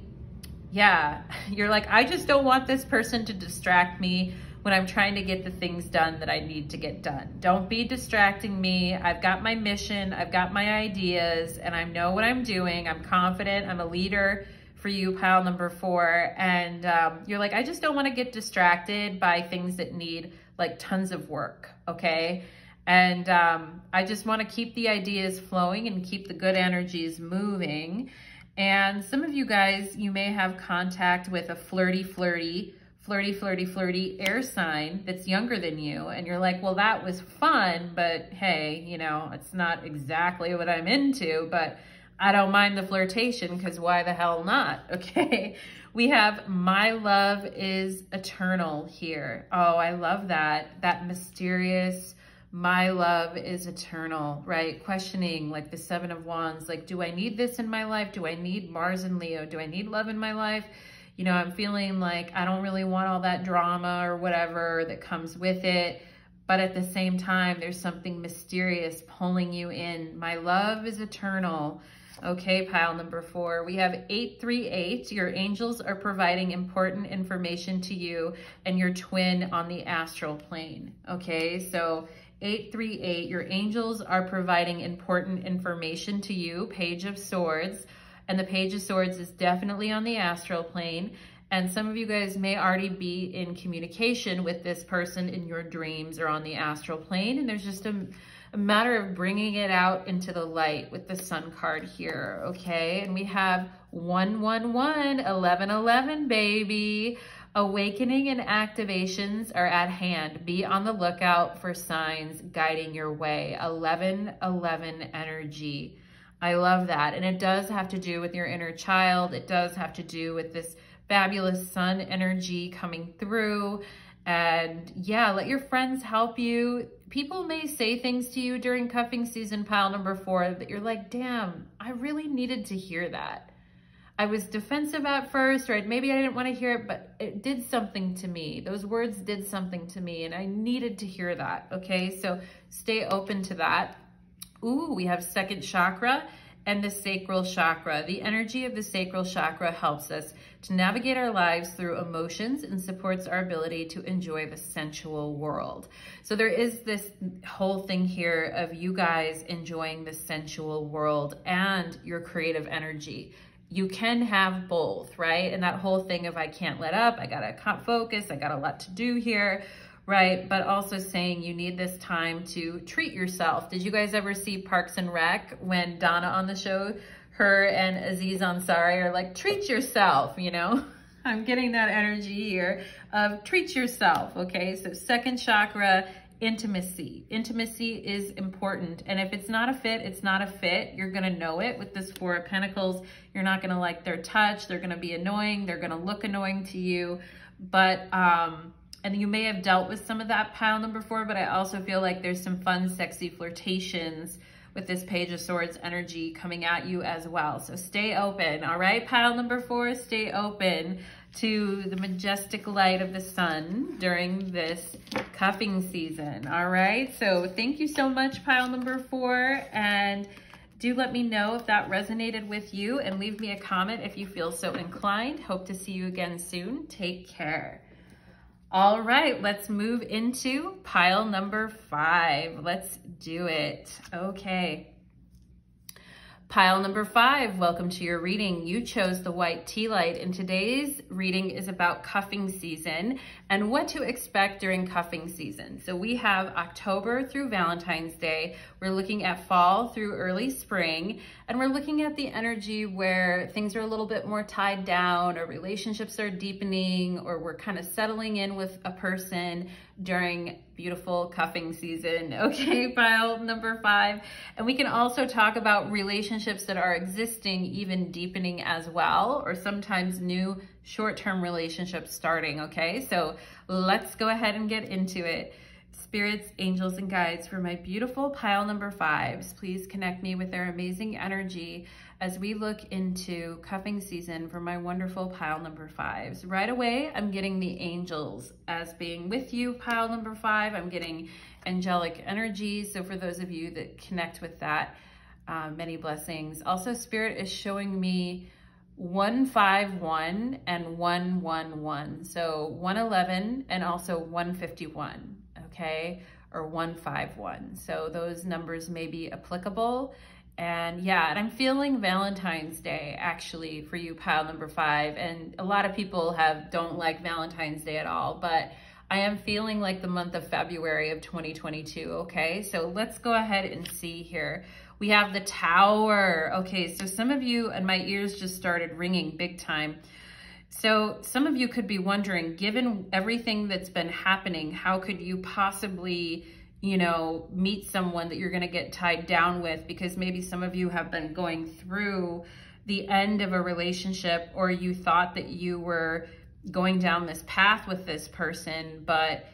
yeah, you're like, I just don't want this person to distract me when I'm trying to get the things done that I need to get done. Don't be distracting me. I've got my mission, I've got my ideas, and I know what I'm doing. I'm confident, I'm a leader for you, pile number 4. And you're like, I just don't want to get distracted by things that need like tons of work, okay? And I just want to keep the ideas flowing and keep the good energies moving. And some of you guys, you may have contact with a flirty air sign that's younger than you. And you're like, well, that was fun, but hey, you know, it's not exactly what I'm into, but I don't mind the flirtation, because why the hell not, okay? We have my love is eternal here. Oh, I love that. That mysterious, My love is eternal, right? Questioning, like the Seven of Wands, like, do I need this in my life? Do I need Mars and Leo? Do I need love in my life? You know, I'm feeling like I don't really want all that drama or whatever that comes with it. But at the same time, there's something mysterious pulling you in. My love is eternal. Okay, pile number 4. We have 838. Your angels are providing important information to you and your twin on the astral plane. Okay, so 838, your angels are providing important information to you. Page of Swords. And the Page of Swords is definitely on the astral plane. And some of you guys may already be in communication with this person in your dreams or on the astral plane. And there's just a matter of bringing it out into the light with the Sun card here, okay? And we have 111, 1111, baby. Awakening and activations are at hand. Be on the lookout for signs guiding your way. 1111 energy. I love that. And it does have to do with your inner child. It does have to do with this fabulous sun energy coming through. And yeah, let your friends help you. People may say things to you during cuffing season, pile number 4, that you're like, damn, I really needed to hear that. I was defensive at first, right? Maybe I didn't want to hear it, but it did something to me. Those words did something to me and I needed to hear that, okay? So stay open to that. Ooh, we have second chakra and the sacral chakra. The energy of the sacral chakra helps us to navigate our lives through emotions and supports our ability to enjoy the sensual world. So there is this whole thing here of you guys enjoying the sensual world and your creative energy. You can have both, right? And that whole thing of I can't let up, I gotta focus, I got a lot to do here, right? But also saying you need this time to treat yourself. Did you guys ever see Parks and Rec when Donna on the show, her and Aziz Ansari are like, treat yourself, you know? I'm getting that energy here of treat yourself, okay? So second chakra, intimacy. Intimacy is important. And if it's not a fit, it's not a fit. You're going to know it with this 4 of Pentacles. You're not going to like their touch. They're going to be annoying. They're going to look annoying to you. But, and you may have dealt with some of that, pile number 4, but I also feel like there's some fun, sexy flirtations with this Page of Swords energy coming at you as well. So stay open, all right? Pile number 4, stay open to the majestic light of the sun during this cuffing season, all right? So thank you so much, pile number 4, and do let me know if that resonated with you and leave me a comment if you feel so inclined. Hope to see you again soon. Take care. All right, let's move into pile number 5. Let's do it. Okay. Pile number 5, welcome to your reading. You chose the white tea light, and today's reading is about cuffing season and what to expect during cuffing season. So we have October through Valentine's Day. We're looking at fall through early spring, and we're looking at the energy where things are a little bit more tied down, or relationships are deepening, or we're kind of settling in with a person during beautiful cuffing season. Okay, pile number 5. And we can also talk about relationships that are existing, even deepening as well, or sometimes new short-term relationships starting, okay? So let's go ahead and get into it. Spirits, angels, and guides, for my beautiful pile number 5s, please connect me with their amazing energy as we look into cuffing season for my wonderful pile number 5s. Right away, I'm getting the angels as being with you, pile number 5. I'm getting angelic energy. So for those of you that connect with that, many blessings. Also, Spirit is showing me 151 and 111. So 111 and also 151, okay? Or 151. So those numbers may be applicable. And yeah, and I'm feeling Valentine's Day actually for you, pile number 5. And a lot of people don't like Valentine's Day at all, but I am feeling like the month of February of 2022, okay? So let's go ahead and see here. We have the Tower. Okay, so some of you, and my ears just started ringing big time. So some of you could be wondering, given everything that's been happening, how could you possibly, you know, meet someone that you're going to get tied down with? Because maybe some of you have been going through the end of a relationship, or you thought that you were going down this path with this person, but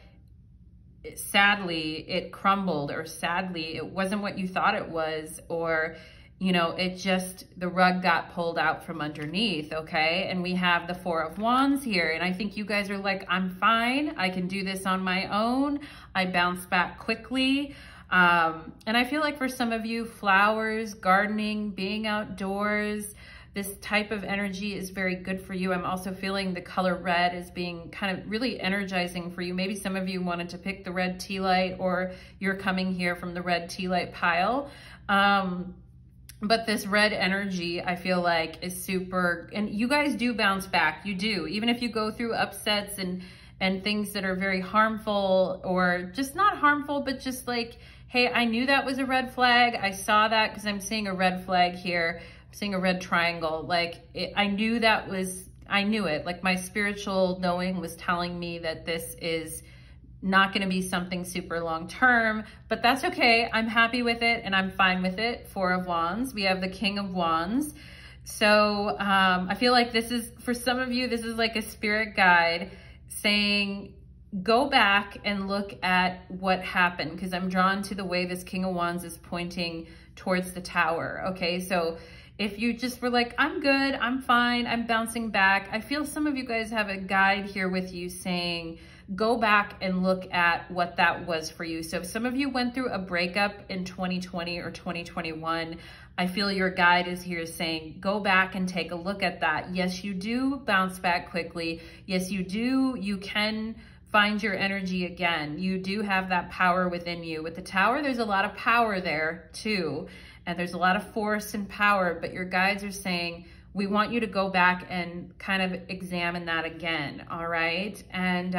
sadly it crumbled, or sadly it wasn't what you thought it was, or you know, it just, the rug got pulled out from underneath, okay? And we have the Four of Wands here, and I think you guys are like, I'm fine, I can do this on my own, I bounce back quickly. And I feel like for some of you, flowers, gardening, being outdoors, this type of energy is very good for you. I'm also feeling the color red as being kind of really energizing for you. Maybe some of you wanted to pick the red tea light, or you're coming here from the red tea light pile. But this red energy, I feel like, is super, and you guys do bounce back. You do, even if you go through upsets and things that are very harmful, or just not harmful, but just like, hey, I knew that was a red flag. I saw that because I'm seeing a red flag here. I'm seeing a red triangle. Like, I knew that was, I knew it. Like, my spiritual knowing was telling me that this is not going to be something super long term, but that's okay. I'm happy with it and I'm fine with it. Four of Wands. We have the King of Wands. So I feel like this is, for some of you, this is like a spirit guide saying, go back and look at what happened, because I'm drawn to the way this King of Wands is pointing towards the Tower. Okay, so if you just were like, I'm good, I'm fine, I'm bouncing back, I feel some of you guys have a guide here with you saying, go back and look at what that was for you. So if some of you went through a breakup in 2020 or 2021, I feel your guide is here saying, go back and take a look at that. Yes, you do bounce back quickly. Yes, you do. You can find your energy again. You do have that power within you. With the Tower, there's a lot of power there too. And there's a lot of force and power, but your guides are saying, we want you to go back and kind of examine that again, all right? And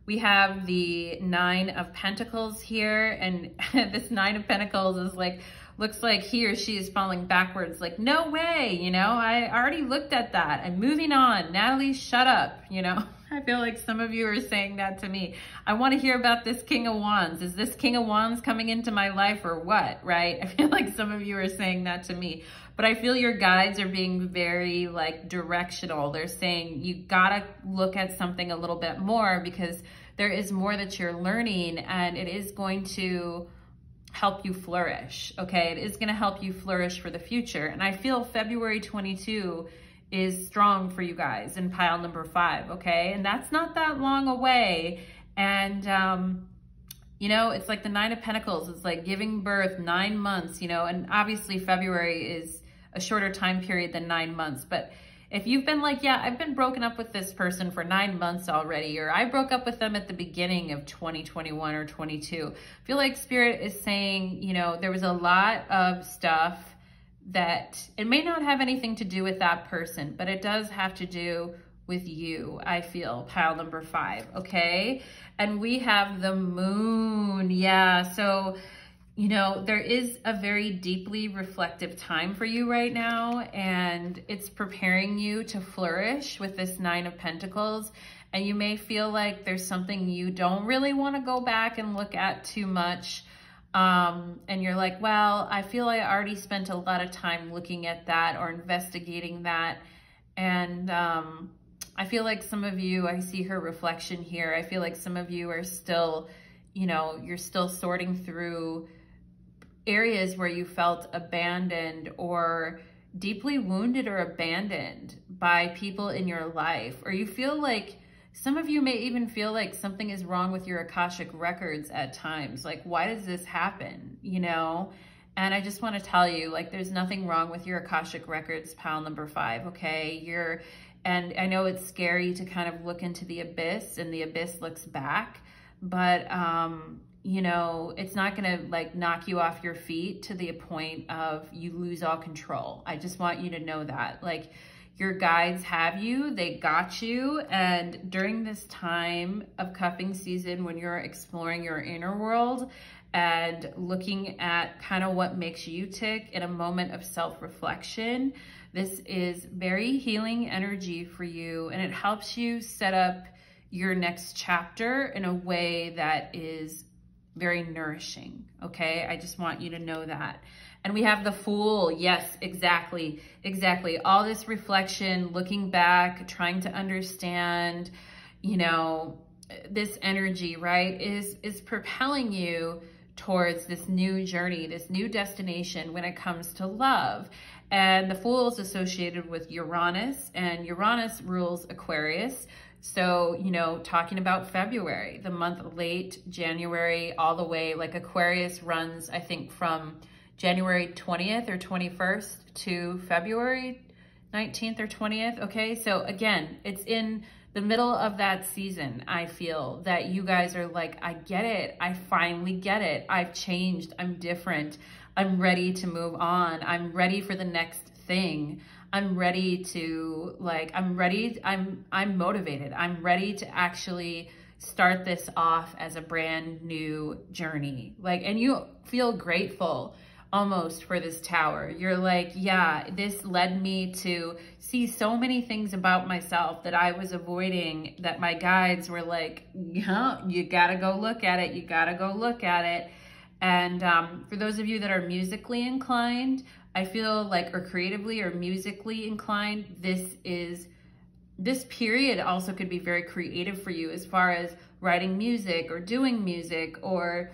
we have the Nine of Pentacles here, and this Nine of Pentacles is like, looks like he or she is falling backwards, like, no way, you know, I already looked at that, I'm moving on. Natalie, shut up, you know? I feel like some of you are saying that to me. I want to hear about this King of Wands. Is this King of Wands coming into my life or what, right? I feel like some of you are saying that to me. But I feel your guides are being very like directional. They're saying you gotta look at something a little bit more, because there is more that you're learning, and it is going to help you flourish, okay? It is gonna help you flourish for the future. And I feel February 22 is strong for you guys in pile number 5, okay? And that's not that long away. And, you know, it's like the Nine of Pentacles. It's like giving birth, 9 months, you know, and obviously February is a shorter time period than 9 months. But if you've been like, yeah, I've been broken up with this person for 9 months already, or I broke up with them at the beginning of 2021 or 22, I feel like Spirit is saying, you know, there was a lot of stuff that it may not have anything to do with that person, but it does have to do with you, I feel, pile number 5, okay? And we have the Moon, yeah, so, you know, there is a very deeply reflective time for you right now, and it's preparing you to flourish with this Nine of Pentacles, and you may feel like there's something you don't really want to go back and look at too much, and you're like, well, I feel I already spent a lot of time looking at that or investigating that. And I feel like some of you, I see her reflection here. I feel like some of you are still, you know, you're still sorting through areas where you felt abandoned or deeply wounded or abandoned by people in your life. Or you feel like, some of you may even feel like something is wrong with your Akashic records at times. Like, why does this happen, you know? And I just want to tell you, like, there's nothing wrong with your Akashic records, pile number 5, okay? And I know it's scary to kind of look into the abyss, and the abyss looks back, but, you know, it's not going to like knock you off your feet to the point of you lose all control. I just want you to know that, like, your guides have you, they got you. And during this time of cuffing season, when you're exploring your inner world and looking at kind of what makes you tick in a moment of self-reflection, this is very healing energy for you, and it helps you set up your next chapter in a way that is very nourishing, okay? I just want you to know that. And we have the Fool. Yes, exactly, exactly. All this reflection, looking back, trying to understand, you know, this energy, right, is propelling you towards this new journey, this new destination when it comes to love. And the Fool is associated with Uranus, and Uranus rules Aquarius. So, you know, talking about February, the month late January, all the way, like Aquarius runs, I think, from January 20th or 21st to February 19th or 20th. Okay, so again, it's in the middle of that season. I feel that you guys are like, I get it. I finally get it. I've changed. I'm different. I'm ready to move on. I'm ready for the next thing. I'm ready to, like, I'm ready. I'm motivated. I'm ready to actually start this off as a brand new journey. Like, and you feel grateful almost for this Tower. You're like, yeah, this led me to see so many things about myself that I was avoiding, that my guides were like, yeah, you gotta go look at it. You gotta go look at it. And for those of you that are musically inclined, I feel like, or creatively or musically inclined, this period also could be very creative for you as far as writing music or doing music or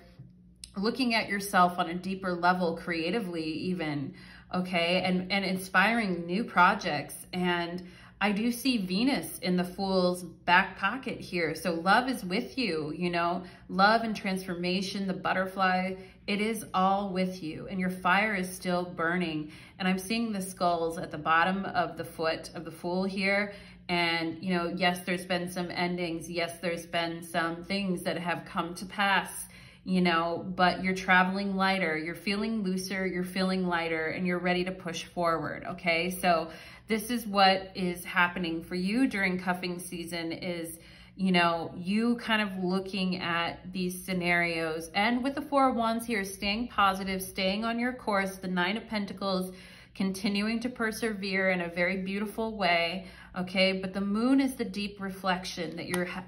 looking at yourself on a deeper level creatively even, okay, and inspiring new projects. And I do see Venus in the Fool's back pocket here. So love is with you, you know, love and transformation, the butterfly, it is all with you, and your fire is still burning. And I'm seeing the skulls at the bottom of the foot of the Fool here. And, you know, yes, there's been some endings. Yes, there's been some things that have come to pass, you know, but you're traveling lighter, you're feeling looser, you're feeling lighter, and you're ready to push forward. Okay. So this is what is happening for you during cuffing season is, you know, you kind of looking at these scenarios, and with the Four of Wands here, staying positive, staying on your course, the Nine of Pentacles, continuing to persevere in a very beautiful way. Okay, but the Moon is the deep reflection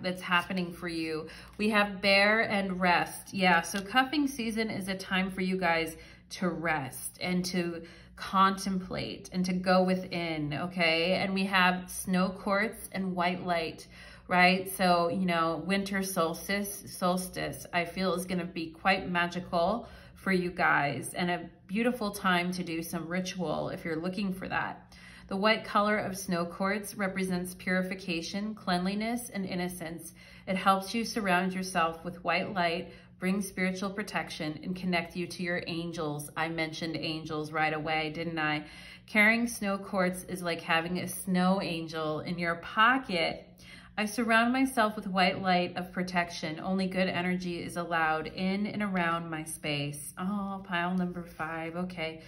that's happening for you. We have Bear and rest. Yeah, so cuffing season is a time for you guys to rest and to contemplate and to go within, okay? And we have Snow Quartz and White Light, right? So, you know, winter solstice, I feel is gonna be quite magical for you guys, and a beautiful time to do some ritual if you're looking for that. The white color of Snow Quartz represents purification, cleanliness, and innocence. It helps you surround yourself with white light, bring spiritual protection, and connect you to your angels. I mentioned angels right away, didn't I? Carrying Snow Quartz is like having a snow angel in your pocket. I surround myself with white light of protection. Only good energy is allowed in and around my space. Oh, pile number 5. Okay.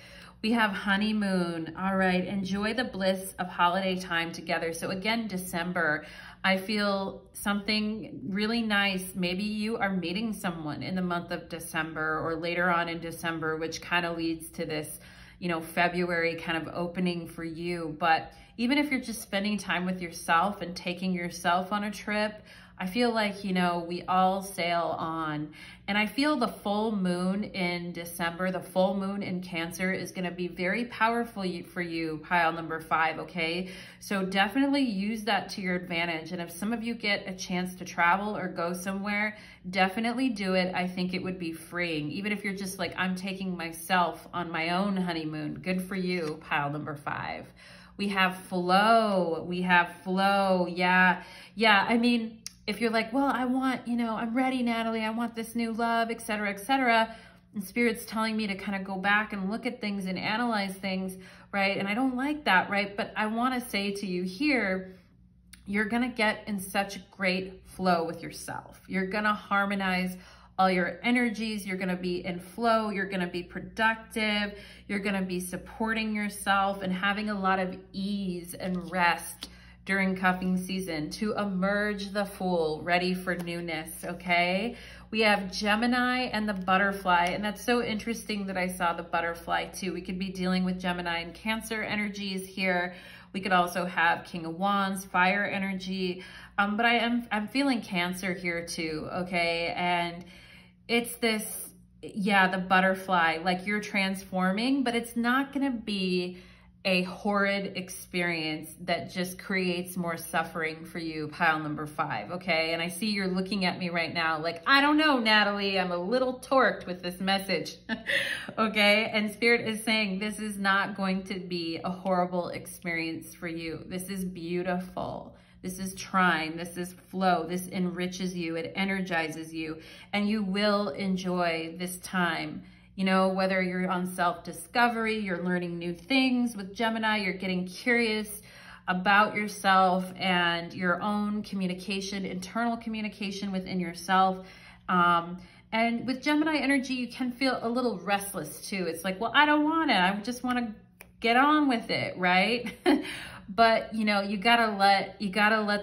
We have honeymoon. All right. Enjoy the bliss of holiday time together. So again, December, I feel something really nice. Maybe you are meeting someone in the month of December or later on in December, which kind of leads to this, you know, February kind of opening for you. But even if you're just spending time with yourself and taking yourself on a trip, I feel like, you know, we all sail on. And I feel the full moon in December, the full moon in Cancer is going to be very powerful for you, pile number 5, okay? So definitely use that to your advantage. And if some of you get a chance to travel or go somewhere, definitely do it. I think it would be freeing. Even if you're just like, I'm taking myself on my own honeymoon. Good for you, pile number 5. We have flow. We have flow. Yeah. Yeah. I mean, if you're like, well, I want, you know, I'm ready, Natalie. I want this new love, et cetera, et cetera. And Spirit's telling me to kind of go back and look at things and analyze things, right? And I don't like that, right? But I want to say to you here, you're going to get in such great flow with yourself. You're going to harmonize all your energies. You're going to be in flow. You're going to be productive. You're going to be supporting yourself and having a lot of ease and rest during cuffing season to emerge the Fool, ready for newness, okay? We have Gemini and the butterfly, and that's so interesting that I saw the butterfly too. We could be dealing with Gemini and Cancer energies here. We could also have King of Wands, fire energy, but I'm feeling Cancer here too, okay? And it's this, yeah, the butterfly, like you're transforming, but it's not gonna be a horrid experience that just creates more suffering for you, pile number 5, okay? And I see you're looking at me right now like, I don't know, Natalie, I'm a little torqued with this message, okay? And Spirit is saying this is not going to be a horrible experience for you. This is beautiful. This is trine, this is flow, this enriches you, it energizes you, and you will enjoy this time. You know, whether you're on self-discovery, you're learning new things with Gemini, you're getting curious about yourself and your own communication, internal communication within yourself. And with Gemini energy, you can feel a little restless too. It's like, well, I don't want it. I just want to get on with it, right? But, you know, you gotta let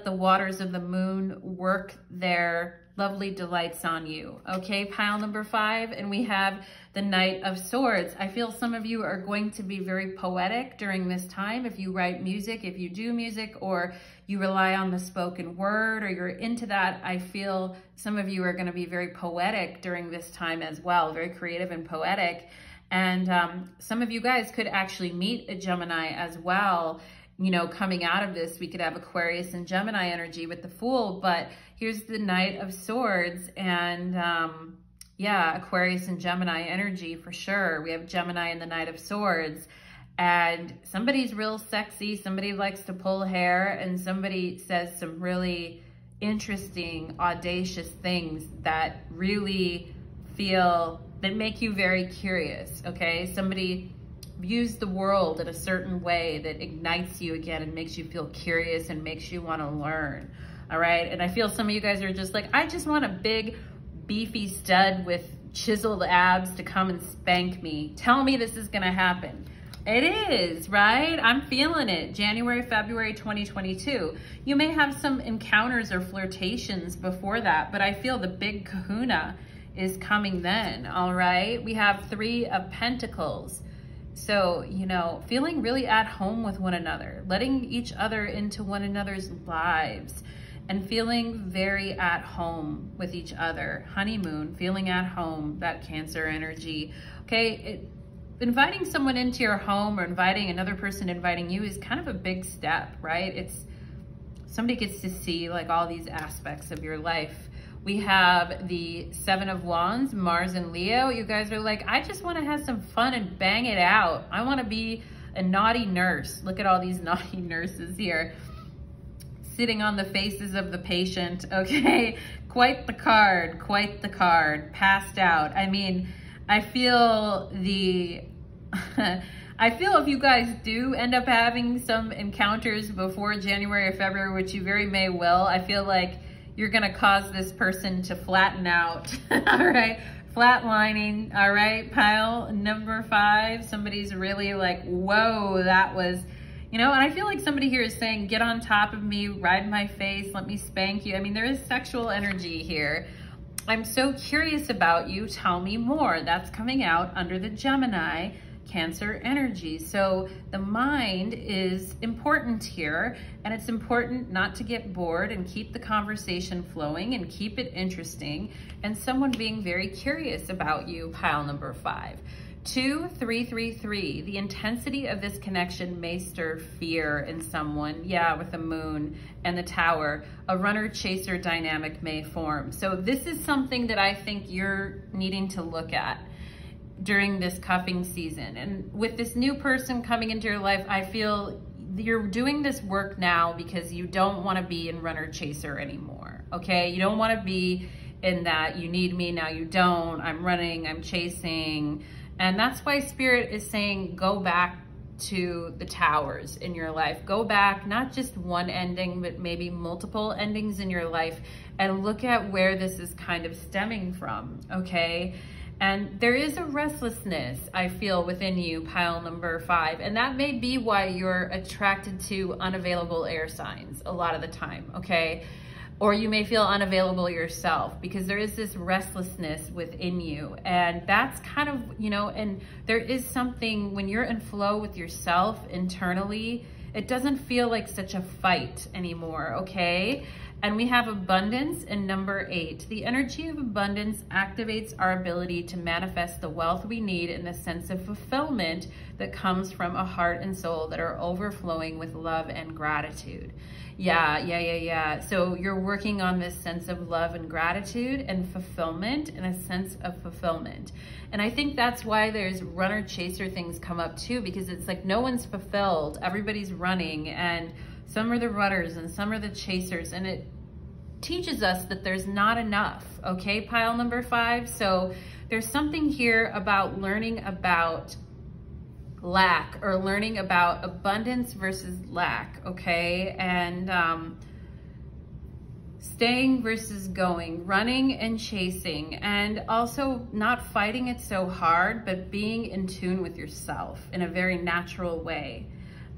the waters of the moon work their lovely delights on you. Okay, pile number 5, and we have the Knight of Swords. I feel some of you are going to be very poetic during this time. If you write music, if you do music, or you rely on the spoken word, or you're into that, I feel some of you are going to be very poetic during this time as well, very creative and poetic. And some of you guys could actually meet a Gemini as well. You know, coming out of this, we could have Aquarius and Gemini energy with the Fool, but here's the Knight of Swords, and yeah, Aquarius and Gemini energy for sure. We have Gemini and the Knight of Swords, and somebody's real sexy, somebody likes to pull hair, and somebody says some really interesting, audacious things that really that make you very curious, okay? Somebody views the world in a certain way that ignites you again and makes you feel curious and makes you want to learn, all right? And I feel some of you guys are just like, I just want a big, beefy stud with chiseled abs to come and spank me. Tell me this is going to happen. It is, right? I'm feeling it. January, February 2022. You may have some encounters or flirtations before that, but I feel the big kahuna is coming then, all right? We have 3 of Pentacles. So, you know, feeling really at home with one another, letting each other into one another's lives, and feeling very at home with each other. Honeymoon, feeling at home, that Cancer energy. Okay, inviting someone into your home or inviting another person inviting you is kind of a big step, right? It's somebody gets to see like all these aspects of your life. We have the 7 of Wands, Mars and Leo. You guys are like, I just want to have some fun and bang it out. I want to be a naughty nurse. Look at all these naughty nurses here, sitting on the faces of the patient, okay? Quite the card, passed out. I mean, I feel if you guys do end up having some encounters before January or February, which you very may will, I feel like you're gonna cause this person to flatten out, all right? Flatlining, all right? Pile number 5, somebody's really like, whoa, that was, you know, and I feel like somebody here is saying, get on top of me, ride my face, let me spank you. I mean, there is sexual energy here. I'm so curious about you, tell me more. That's coming out under the Gemini Cancer energy. So the mind is important here, and it's important not to get bored and keep the conversation flowing and keep it interesting, and someone being very curious about you, pile number 5. 2, 3, 3, 3. The intensity of this connection may stir fear in someone. Yeah, with the Moon and the Tower, a runner-chaser dynamic may form. So this is something that I think you're needing to look at during this cuffing season. And with this new person coming into your life, I feel you're doing this work now because you don't want to be in runner chaser anymore, okay? You don't want to be in that you need me, now you don't, I'm running, I'm chasing. And that's why Spirit is saying go back to the towers in your life. Go back, not just one ending, but maybe multiple endings in your life, and look at where this is kind of stemming from, okay? And there is a restlessness, I feel, within you, pile number 5. And that may be why you're attracted to unavailable air signs a lot of the time, okay? Or you may feel unavailable yourself because there is this restlessness within you. And that's kind of, you know, and there is something, when you're in flow with yourself internally, it doesn't feel like such a fight anymore, okay? And we have abundance in number 8. The energy of abundance activates our ability to manifest the wealth we need in the sense of fulfillment that comes from a heart and soul that are overflowing with love and gratitude. Yeah. So you're working on this sense of love and gratitude and fulfillment, and a sense of fulfillment. And I think that's why there's runner chaser things come up too, because it's like no one's fulfilled. Everybody's running, and some are the runners and some are the chasers, and it teaches us that there's not enough, okay, pile number 5? So there's something here about learning about lack, or learning about abundance versus lack, okay? And staying versus going, running and chasing, and also not fighting it so hard, but being in tune with yourself in a very natural way.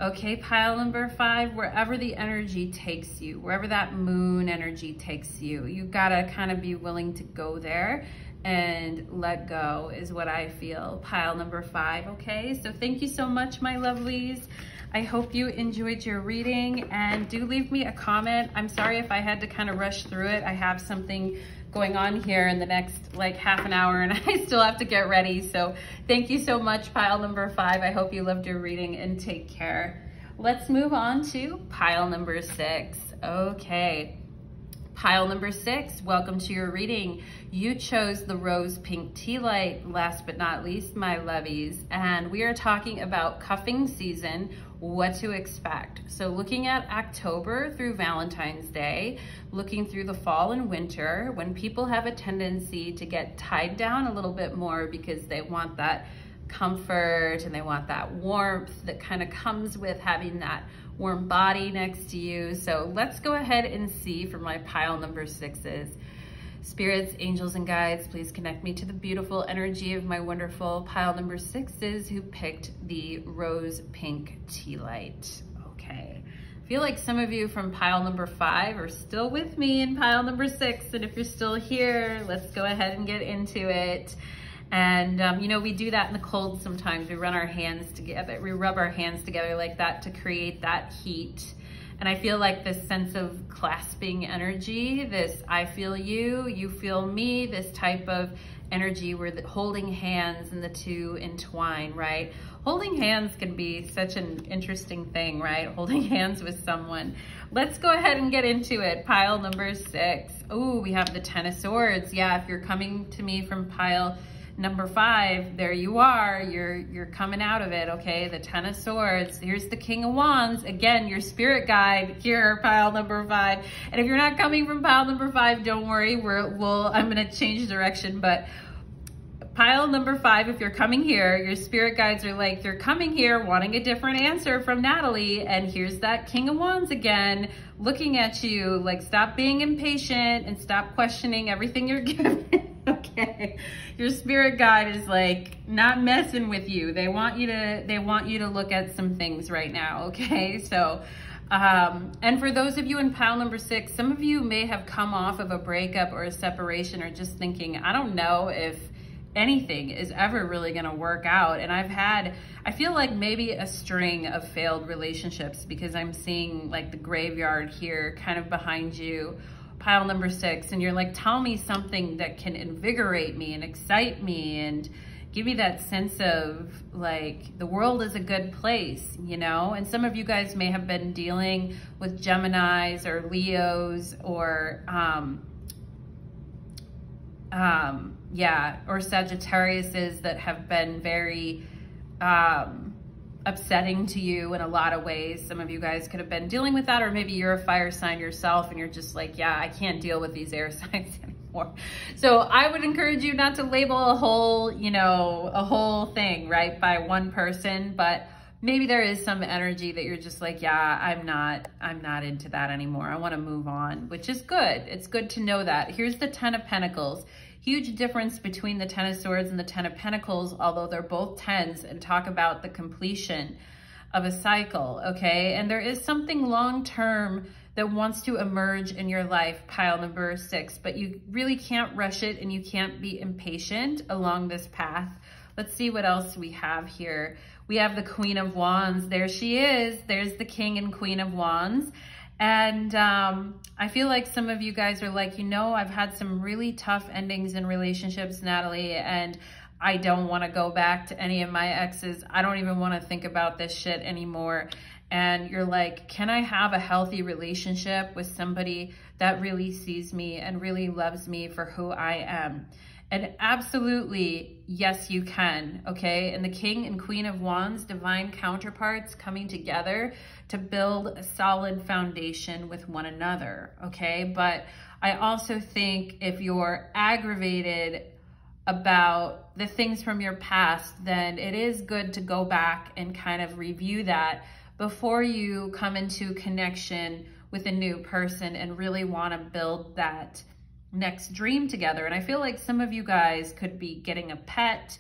Okay, pile number 5, wherever the energy takes you, wherever that moon energy takes you, you gotta kind of be willing to go there and let go is what I feel. Pile number 5, okay? So thank you so much, my lovelies. I hope you enjoyed your reading, and do leave me a comment. I'm sorry if I had to kind of rush through it. I have something going on here in the next like half an hour, and I still have to get ready. So thank you so much, pile number 5. I hope you loved your reading, and take care. Let's move on to pile number 6. Okay. Pile number 6, welcome to your reading. You chose the rose pink tea light, last but not least, my lovies. And we are talking about cuffing season, what to expect. So looking at October through Valentine's Day, looking through the fall and winter, when people have a tendency to get tied down a little bit more because they want that comfort and they want that warmth that kind of comes with having that warm body next to you. So let's go ahead and see for my pile number 6s. Spirits, angels, and guides, please connect me to the beautiful energy of my wonderful pile number 6s who picked the rose pink tea light. Okay. I feel like some of you from pile number 5 are still with me in pile number 6. And if you're still here, let's go ahead and get into it. And, you know, we do that in the cold sometimes. We run our hands together. We rub our hands together like that to create that heat. And I feel like this sense of clasping energy, this I feel you, you feel me, this type of energy where holding hands and the two entwine, right? Holding hands can be such an interesting thing, right? Holding hands with someone. Let's go ahead and get into it. Pile number 6. Oh, we have the 10 of Swords. Yeah, if you're coming to me from pile number 5, there you are, you're coming out of it, okay? The 10 of Swords. Here's the King of Wands. Again, your spirit guide here, pile number 5. And if you're not coming from pile number 5, don't worry, I'm gonna change direction, but pile number 5, if you're coming here, your spirit guides are like, you're coming here wanting a different answer from Natalie, and here's that King of Wands again, looking at you like, stop being impatient and stop questioning everything you're given. Okay, your spirit guide is like not messing with you. They want you to look at some things right now. Okay, so and for those of you in pile number 6, some of you may have come off of a breakup or a separation, or just thinking, I don't know if anything is ever really going to work out. And I feel like maybe a string of failed relationships, because I'm seeing like the graveyard here kind of behind you, pile number 6, and you're like, tell me something that can invigorate me and excite me and give me that sense of like the world is a good place, you know? And some of you guys may have been dealing with Geminis or Leos or or Sagittariuses that have been very upsetting to you in a lot of ways. Some of you guys could have been dealing with that, or maybe you're a fire sign yourself and you're just like, yeah, I can't deal with these air signs anymore. So I would encourage you not to label a whole, you know, a whole thing, right, by one person, but maybe there is some energy that you're just like, yeah, I'm not into that anymore. I want to move on, which is good. It's good to know that. Here's the 10 of Pentacles. Huge difference between the 10 of Swords and the 10 of Pentacles, although they're both 10s and talk about the completion of a cycle, okay? And there is something long-term that wants to emerge in your life, pile number 6, but you really can't rush it and you can't be impatient along this path. Let's see what else we have here. We have the Queen of Wands. There she is. There's the King and Queen of Wands. And I feel like some of you guys are like, you know, I've had some really tough endings in relationships, Natalie, and I don't want to go back to any of my exes. I don't even want to think about this shit anymore. And you're like, can I have a healthy relationship with somebody that really sees me and really loves me for who I am? And absolutely, yes, you can, okay? And the King and Queen of Wands, divine counterparts coming together to build a solid foundation with one another, okay? But I also think if you're aggravated about the things from your past, then it is good to go back and kind of review that before you come into connection with a new person and really want to build that next dream together. And I feel like some of you guys could be getting a pet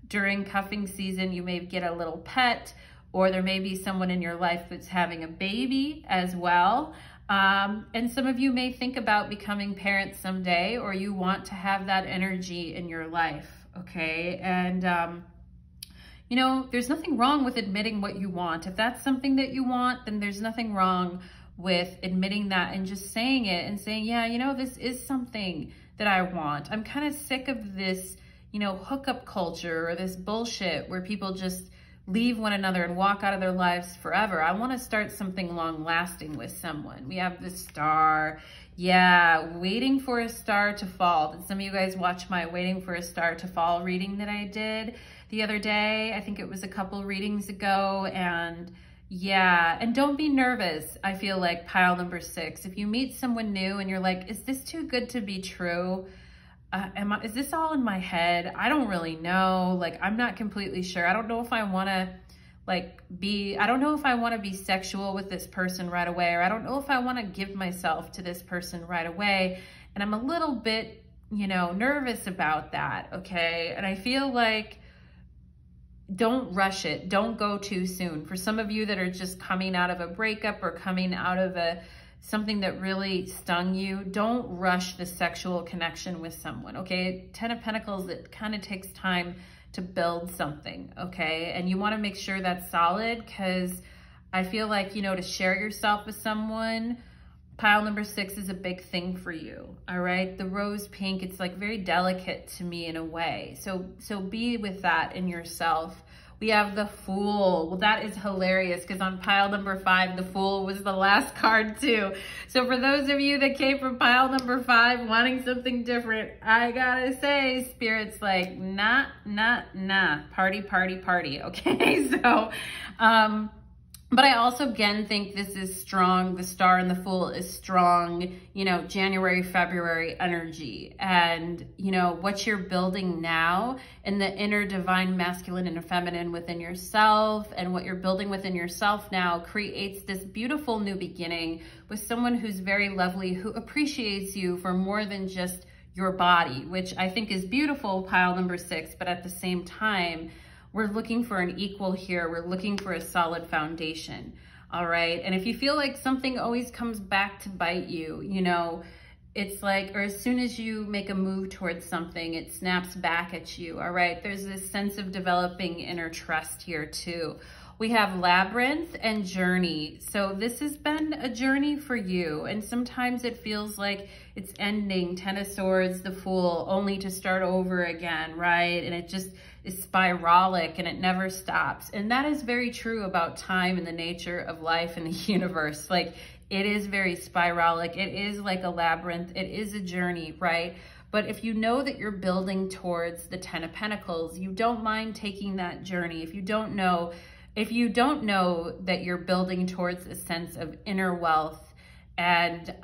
during cuffing season. You may get a little pet, or there may be someone in your life that's having a baby as well. And some of you may think about becoming parents someday, or you want to have that energy in your life, okay? And, you know, there's nothing wrong with admitting what you want. If that's something that you want, then there's nothing wrong with admitting that and just saying it and saying, yeah, you know, this is something that I want. I'm kind of sick of this, you know, hookup culture or this bullshit where people just leave one another and walk out of their lives forever. I want to start something long lasting with someone. We have the star. Yeah, waiting for a star to fall. Did some of you guys watch my waiting for a star to fall reading that I did the other day? I think it was a couple readings ago. And yeah, and don't be nervous. I feel like pile number 6. If you meet someone new and you're like, is this too good to be true? Is this all in my head? I don't really know. Like, I'm not completely sure. I don't know if I want to I don't know if I want to be sexual with this person right away, or I don't know if I want to give myself to this person right away. And I'm a little bit, you know, nervous about that. Okay. And I feel like, don't rush it. Don't go too soon. For some of you that are just coming out of a breakup or coming out of something that really stung you, don't rush the sexual connection with someone, okay? 10 of Pentacles, it kind of takes time to build something, okay? And you want to make sure that's solid, because I feel like, you know, to share yourself with someone, pile number 6 is a big thing for you, all right? The rose pink, it's like very delicate to me in a way. So be with that in yourself. We have the Fool. Well, that is hilarious, because on pile number 5, the Fool was the last card too. So for those of you that came from pile number 5 wanting something different, I gotta say, Spirit's like, nah, party, party, party, okay? So, but I also, again, think this is strong. The Star and the Fool is strong, you know, January, February energy. And, you know, what you're building now in the inner divine masculine and feminine within yourself, and what you're building within yourself now creates this beautiful new beginning with someone who's very lovely, who appreciates you for more than just your body, which I think is beautiful, pile number 6, but at the same time, we're looking for an equal here. We're looking for a solid foundation, all right? And if you feel like something always comes back to bite you, you know, it's like, or as soon as you make a move towards something, it snaps back at you, all right? There's this sense of developing inner trust here too. We have Labyrinth and Journey. So this has been a journey for you. And sometimes it feels like it's ending, 10 of Swords, the Fool, only to start over again, right? And it just is spiralic and it never stops. And that is very true about time and the nature of life in the universe. Like, it is very spiralic. It is like a labyrinth. It is a journey, right? But if you know that you're building towards the 10 of Pentacles, you don't mind taking that journey. If you don't know that you're building towards a sense of inner wealth and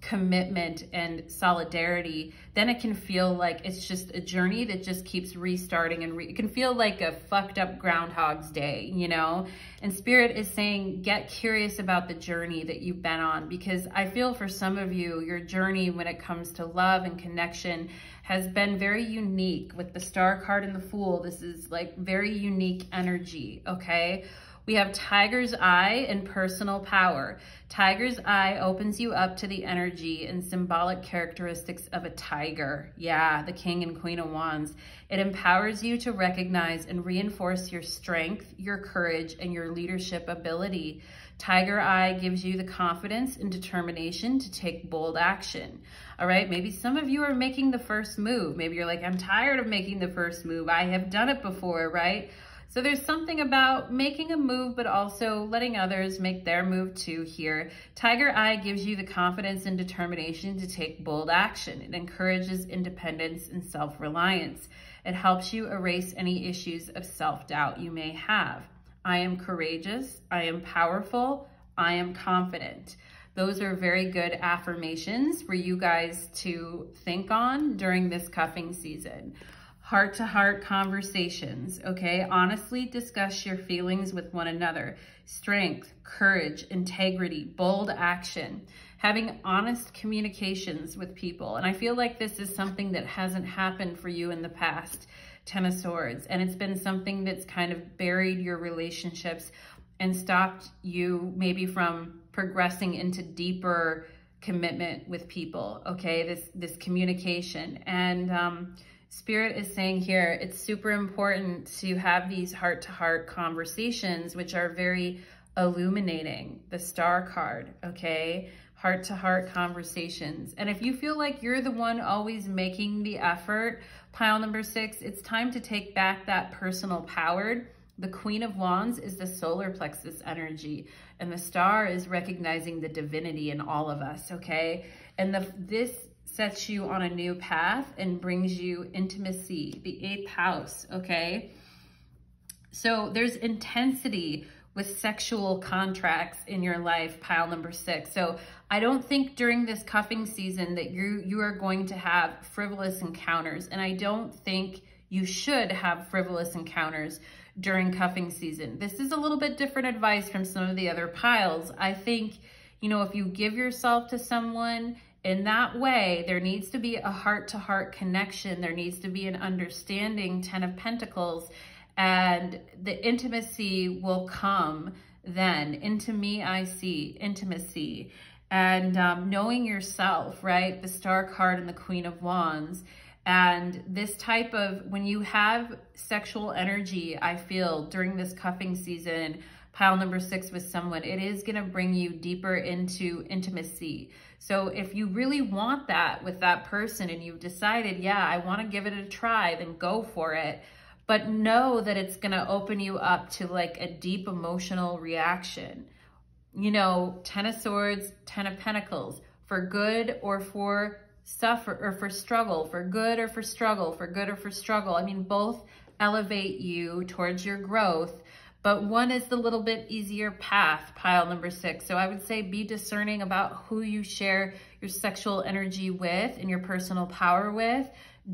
commitment and solidarity, then it can feel like it's just a journey that just keeps restarting, and it can feel like a fucked up Groundhog's Day, you know? And Spirit is saying, get curious about the journey that you've been on, because I feel for some of you, your journey when it comes to love and connection has been very unique. With the Star card and the Fool, this is like very unique energy, okay? We have Tiger's Eye and personal power. Tiger's Eye opens you up to the energy and symbolic characteristics of a tiger. Yeah, the King and Queen of Wands. It empowers you to recognize and reinforce your strength, your courage, and your leadership ability. Tiger Eye gives you the confidence and determination to take bold action. All right, maybe some of you are making the first move. Maybe you're like, I'm tired of making the first move. I have done it before, right? So there's something about making a move, but also letting others make their move too here. Tiger Eye gives you the confidence and determination to take bold action. It encourages independence and self-reliance. It helps you erase any issues of self-doubt you may have. I am courageous. I am powerful. I am confident. Those are very good affirmations for you guys to think on during this cuffing season. Heart-to-heart conversations, okay? Honestly discuss your feelings with one another. Strength, courage, integrity, bold action. Having honest communications with people. And I feel like this is something that hasn't happened for you in the past, Ten of Swords. And it's been something that's kind of buried your relationships and stopped you maybe from progressing into deeper commitment with people, okay? This communication. And Spirit is saying here, it's super important to have these heart-to-heart conversations, which are very illuminating. The Star card, okay? Heart-to-heart conversations. And if you feel like you're the one always making the effort, pile number 6, it's time to take back that personal power. The Queen of Wands is the solar plexus energy, and the Star is recognizing the divinity in all of us, okay? And this sets you on a new path and brings you intimacy, the 8th house, okay? So there's intensity with sexual contracts in your life, pile number 6. So I don't think during this cuffing season that you are going to have frivolous encounters, and I don't think you should have frivolous encounters during cuffing season. This is a little bit different advice from some of the other piles. I think, you know, if you give yourself to someone in that way, there needs to be a heart-to-heart connection. There needs to be an understanding, 10 of Pentacles, and the intimacy will come then. Into me, I see intimacy. And knowing yourself, right? The Star card and the Queen of Wands. And this type of, when you have sexual energy, I feel during this cuffing season, pile number 6 with someone, it is going to bring you deeper into intimacy. So if you really want that with that person and you've decided, yeah, I want to give it a try, then go for it. But know that it's going to open you up to like a deep emotional reaction. You know, 10 of Swords, 10 of Pentacles, for good or for suffer or for struggle, for good or for struggle, for good or for struggle. I mean, both elevate you towards your growth, but one is the little bit easier path, pile number 6. So I would say be discerning about who you share your sexual energy with and your personal power with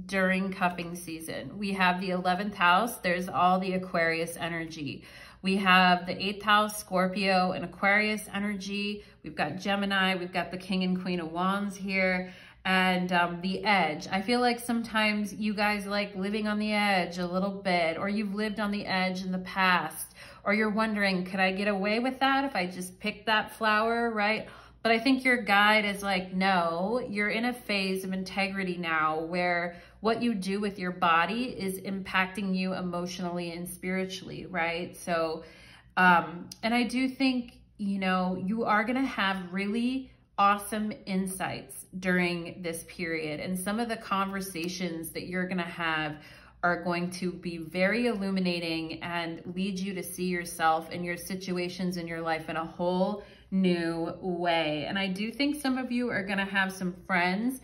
during cuffing season. We have the 11th house. There's all the Aquarius energy. We have the 8th house, Scorpio and Aquarius energy. We've got Gemini. We've got the King and Queen of Wands here. And the edge. I feel like sometimes you guys like living on the edge a little bit, or you've lived on the edge in the past, or you're wondering, could I get away with that if I just picked that flower, right? But I think your guide is like, no, you're in a phase of integrity now where what you do with your body is impacting you emotionally and spiritually, right? So, and I do think, you know, you are going to have really awesome insights during this period. And some of the conversations that you're going to have are going to be very illuminating and lead you to see yourself and your situations in your life in a whole new way. And I do think some of you are going to have some friends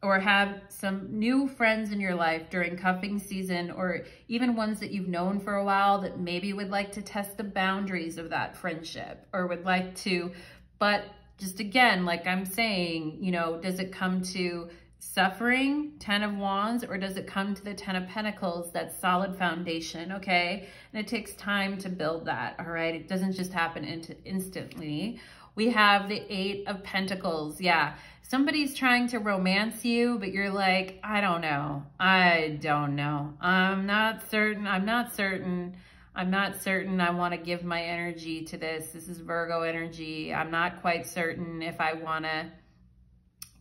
or have some new friends in your life during cuffing season, or even ones that you've known for a while that maybe would like to test the boundaries of that friendship or would like to, but just again, like I'm saying, you know, does it come to suffering, 10 of Wands, or does it come to the 10 of Pentacles, that solid foundation, okay? And it takes time to build that, all right? It doesn't just happen instantly. We have the 8 of Pentacles. Yeah, somebody's trying to romance you, but you're like, I don't know. I'm not certain. I'm not certain I want to give my energy to this. This is Virgo energy. I'm not quite certain if I want to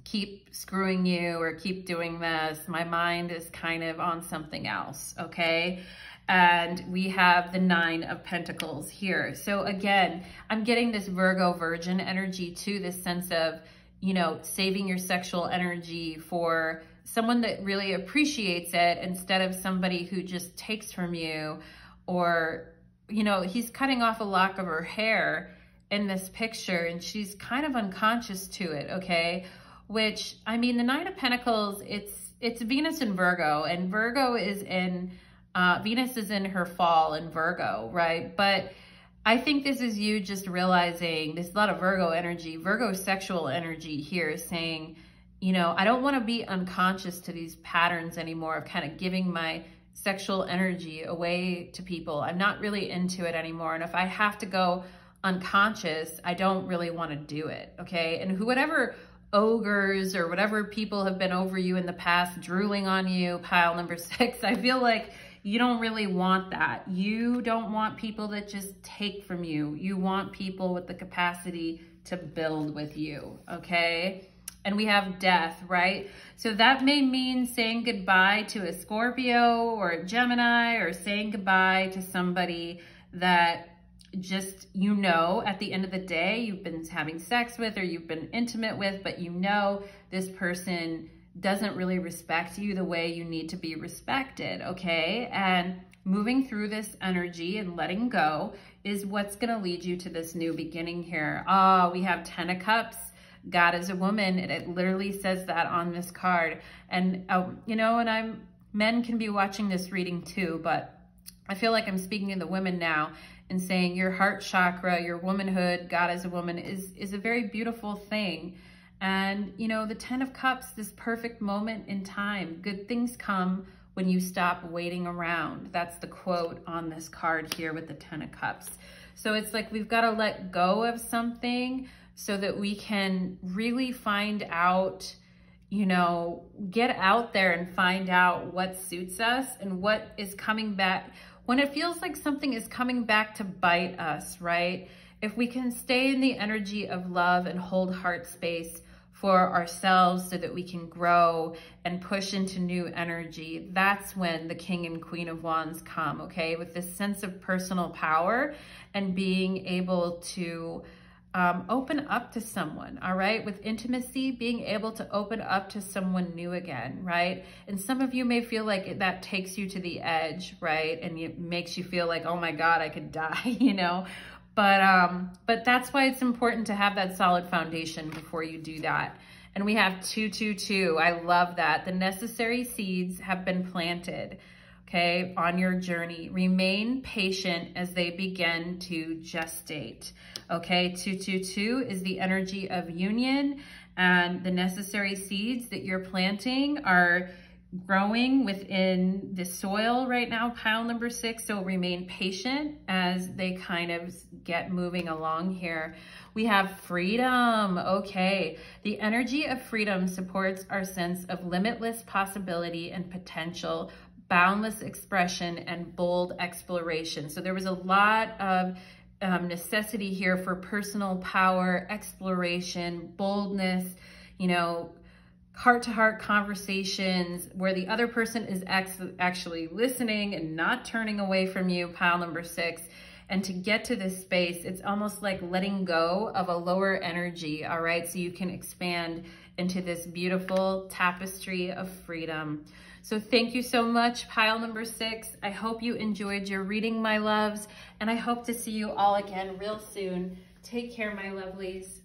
keep screwing you or keep doing this. My mind is kind of on something else, okay? And we have the 9 of Pentacles here. So again, I'm getting this Virgo Virgin energy too, this sense of, you know, saving your sexual energy for someone that really appreciates it instead of somebody who just takes from you. Or, you know, he's cutting off a lock of her hair in this picture and she's kind of unconscious to it, okay? Which, I mean, the 9 of Pentacles, it's Venus in Virgo, and Virgo is in, Venus is in her fall in Virgo, right? But I think this is you just realizing there's a lot of Virgo energy, Virgo sexual energy here saying, you know, I don't want to be unconscious to these patterns anymore of kind of giving my sexual energy away to people. I'm not really into it anymore. And if I have to go unconscious, I don't really want to do it, okay? And whatever ogres or whatever people have been over you in the past, drooling on you, pile number 6, I feel like you don't really want that. You don't want people that just take from you. You want people with the capacity to build with you, okay? And we have death, right? So that may mean saying goodbye to a Scorpio or a Gemini, or saying goodbye to somebody that just, you know, at the end of the day, you've been having sex with or you've been intimate with, but you know this person doesn't really respect you the way you need to be respected, okay? And moving through this energy and letting go is what's gonna lead you to this new beginning here. Oh, we have 10 of Cups. God is a woman, and it literally says that on this card. And, you know, and men can be watching this reading too, but I feel like I'm speaking to the women now and saying your heart chakra, your womanhood, God as a woman is a very beautiful thing. And, you know, the 10 of Cups, this perfect moment in time. Good things come when you stop waiting around. That's the quote on this card here with the 10 of Cups. So it's like we've got to let go of something so that we can really find out, you know, get out there and find out what suits us and what is coming back. When it feels like something is coming back to bite us, right? If we can stay in the energy of love and hold heart space for ourselves so that we can grow and push into new energy, that's when the King and Queen of Wands come, okay? With this sense of personal power and being able to open up to someone, all right? With intimacy, being able to open up to someone new again, right? And some of you may feel like that takes you to the edge, right? And it makes you feel like, oh my God, I could die, you know? But that's why it's important to have that solid foundation before you do that. And we have 222. I love that. The necessary seeds have been planted, okay, on your journey. Remain patient as they begin to gestate. Okay, 222 is the energy of union, and the necessary seeds that you're planting are growing within the soil right now, pile number 6. So remain patient as they kind of get moving along here. We have freedom. Okay, the energy of freedom supports our sense of limitless possibility and potential, boundless expression, and bold exploration. So there was a lot of necessity here for personal power, exploration, boldness, you know, heart-to-heart conversations where the other person is actually listening and not turning away from you, pile number 6. And to get to this space, it's almost like letting go of a lower energy, all right? So you can expand into this beautiful tapestry of freedom. So thank you so much, pile number 6. I hope you enjoyed your reading, my loves, and I hope to see you all again real soon. Take care, my lovelies.